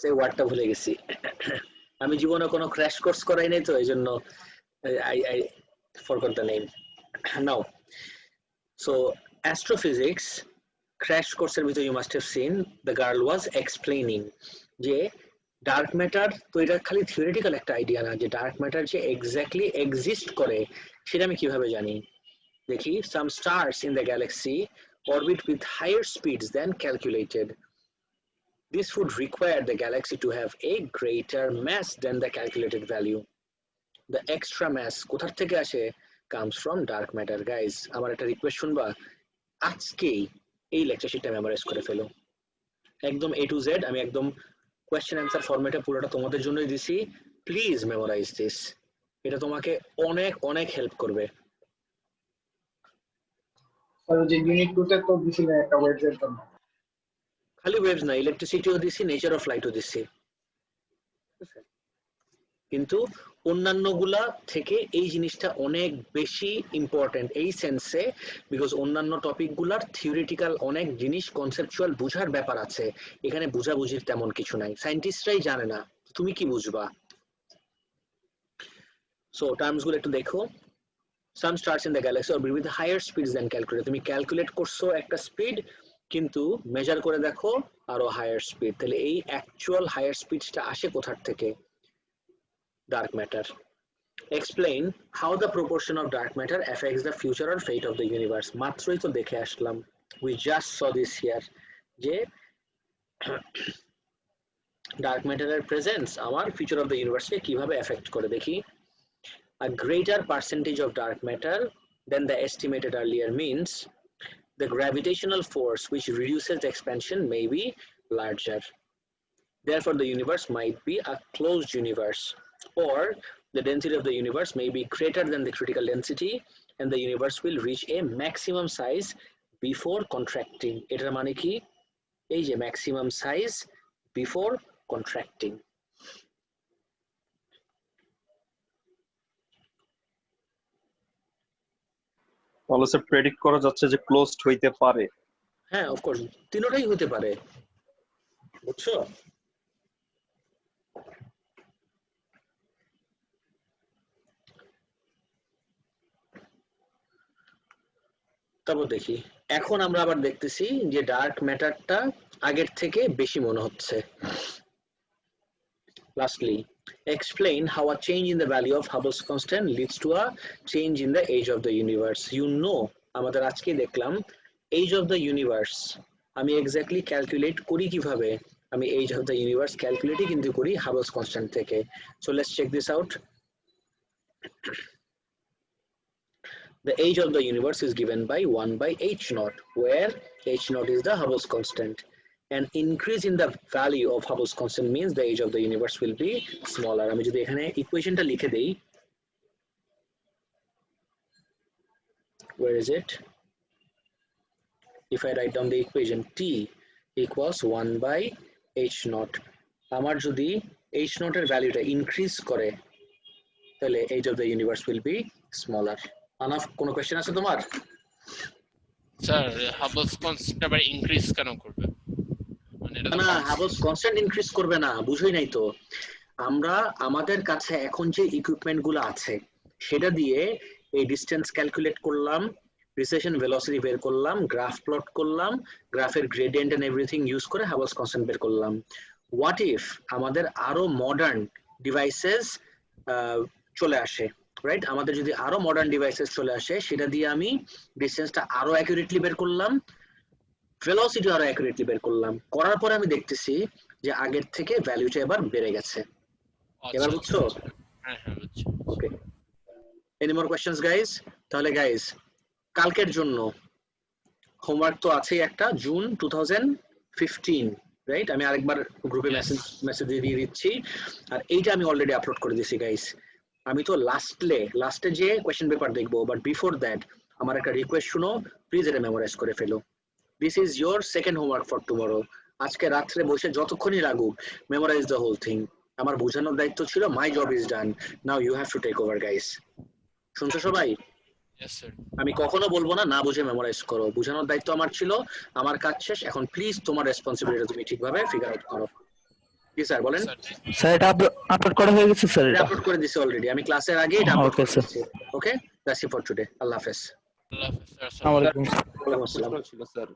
এই ওয়ার্ডটা ভুলে গেছি. আমি জীবনে কোনো ক্র্যাশ কোর্স করাই নাই, তো এই জন্য I forgot the name. Now, so astrophysics crash course এর ভিতরে you must have seen the girl was explaining যে ডার্ক ম্যাটার, তো এটা খালি থিওরিটিক্যাল একটা আইডিয়া না, যে ডার্ক ম্যাটার যে এক্স্যাক্টলি এক্সিস্ট করে সেটা আমি কিভাবে জানি. দেখি, some stars in the galaxy orbit with higher speeds than calculated. This would require the galaxy to have a greater mass than the calculated value. The extra mass কোথা থেকে আসে? comes from dark matter. Guys, আমার একটা request শুনবা, আজকেই এই lecture শিটটা memorise করে ফেলো একদম A to Z. আমি একদম কোয়েশ্চেন অ্যান্সার ফরম্যাটে পুরোটা তোমাদের জন্যই দিছি. প্লিজ মেমোরাইজ দিস, এটা তোমাকে অনেক অনেক হেল্প করবে. স্যার যে ইউনিট 2 তে তো দিছিলেন একটা ওয়েভের জন্য, খালি ওয়েভস না, ইলেকট্রিসিটিও দিছি, নেচার অফ লাইটও দিছি. কিন্তু অন্যান্যগুলা থেকে এই জিনিসটা অনেক বেশি ইম্পর্টেন্ট এই সেন্সে, বিকজ অন্যান্য টপিকগুলার থিওরিটিক্যাল অনেক জিনিস কনসেপচুয়াল বুঝার ব্যাপার আছে, এখানে বুঝাবুঝির তেমন কিছু নাই, সায়েন্টিস্টরাই জানে না, তুমি কি বুঝবা? সো টার্মস গুলো একটু দেখো। Sun starts in the galaxy orbit with higher speeds than calculated. তুমি ক্যালকুলেট করছো একটা স্পিড, কিন্তু মেজার করে দেখো আরো হায়ার স্পিড, তাহলে এই অ্যাকচুয়াল হায়ার স্পিডটা আসে কোথার থেকে? Dark matter. Explain how the proportion of dark matter affects the future or fate of the universe. মাত্রই তো দেখে আসলাম, we just saw this here, যে ডার্ক ম্যাটারের প্রেজেন্স আমার ফিউচার অফ দ্য ইউনিভার্সকে কিভাবে এফেক্ট করে। দেখি, a greater percentage of dark matter than the estimated earlier means the gravitational force which reduces the expansion may be larger. Therefore, the universe might be a closed universe, or the density of the universe may be greater than the critical density and the universe will reach a maximum size before contracting. এটার মানে কি? এই যে maximum size before contracting. তাহলে sir predict করা যাচ্ছে যে closed হইতে পারে। হ্যাঁ, অফ কোর্স তিনটাই হতে পারে, বুঝছো? তারপর দেখি, এখন আমরা আবার দেখতেছি যে ডার্ক ম্যাটারটা আগের থেকে বেশি মনে হচ্ছে। Lastly, explain how a change in the value of Hubble's constant leads to a change in the age of the universe. You know, আমাদের আজকে দেখলাম age of the universe আমি এক্স্যাক্টলি ক্যালকুলেট করি কিভাবে? আমি age of the universe ক্যালকুলেটই কিন্তু করি Hubble's constant থেকে। So let's check this out. The age of the universe is given by 1 by h naught, where h naught is the Hubble's constant. An increase in the value of Hubble's constant means the age of the universe will be smaller. আমি যদি এখানে ইকুয়েশনটা লিখে দেই, where is it? If I write down the equation, t equals 1 by h naught, আমার যদি h naught এর ভ্যালুটা increase করে তাহলে age of the universe will be smaller. আনাফ, কোনো কোশ্চেন আছে তোমার? স্যার হাবলস কনস্ট্যান্ট আবার ইনক্রিজ কেন করবে? না, হাবলস কনস্ট্যান্ট ইনক্রিজ করবে না, বুঝোই নাই তো। আমরা আমাদের কাছে এখন যে ইকুইপমেন্ট গুলো আছে সেটা দিয়ে এই ডিসটেন্স ক্যালকুলেট করলাম, রিসেশন ভেলোসিটি বের করলাম, গ্রাফ প্লট করলাম, গ্রাফের গ্রেডিয়েন্ট এন্ড এভরিথিং ইউজ করে হাবলস কনস্ট্যান্ট বের করলাম। হোয়াট ইফ আমাদের আরো মডার্ন ডিভাইসেস চলে আসে, রাইট? আমাদের যদি আরো মডার্ন ডিভাইসেস চলে আসে, সেটা দিয়ে আমি ডিসটেন্সটা আরো অ্যাকুরেটলি বের করলাম, ভেলোসিটি আরো অ্যাকুরেটলি বের করলাম, করার পরে আমি দেখতেছি যে আগের থেকে ভ্যালুটা এবার বেড়ে গেছে। এবার বুঝছো? হ্যাঁ হ্যাঁ বুঝছি। ওকে, এনি মোর কোশ্চেনস গাইস? তাহলে গাইস কালকের জন্য হোমওয়ার্ক তো আছেই একটা, জুন 2015, রাইট? আমি আরেকবার গ্রুপে মেসেজ দিয়ে দিচ্ছি, আর এইটা আমি অলরেডি আপলোড করে দিয়েছি গাইস। আমি তো লাস্টে যে কোয়েশ্চেন পেপার দেখবো, বাট বিফোর দ্যাট আমার একটা রিকোয়েস্ট শুনো, প্লিজ এটা মেমোরাইজ করে ফেলো। This is your second homework for tomorrow. আজকে রাত্রে বসে যতক্ষণই লাগুক, মেমোরাইজ দ্য হোল থিং। আমার বোঝানোর দায়িত্ব ছিল, my job is done, now you have to take over guys. শুনছো সবাই? আমি কখনো বলবো না না বুঝে মেমোরাইজ করো, বোঝানোর দায়িত্ব আমার ছিল, আমার কাজ শেষ, এখন প্লিজ তোমার রেসপন্সিবিলিটি তুমি ঠিকভাবে ফিগার আউট করো। জি স্যার বলেন। স্যার এটা আপলোড করা হয়ে গেছে স্যার? এটা আপলোড করে দিছি অলরেডি, আমি ক্লাসের আগে এটা আপলোড করে দিয়েছি। ওকে, দ্যাটস ইট ফর টুডে। আল্লাহ হাফেজ। আসসালামু আলাইকুম। ওয়ালাইকুম আসসালাম। ছিল স্যার।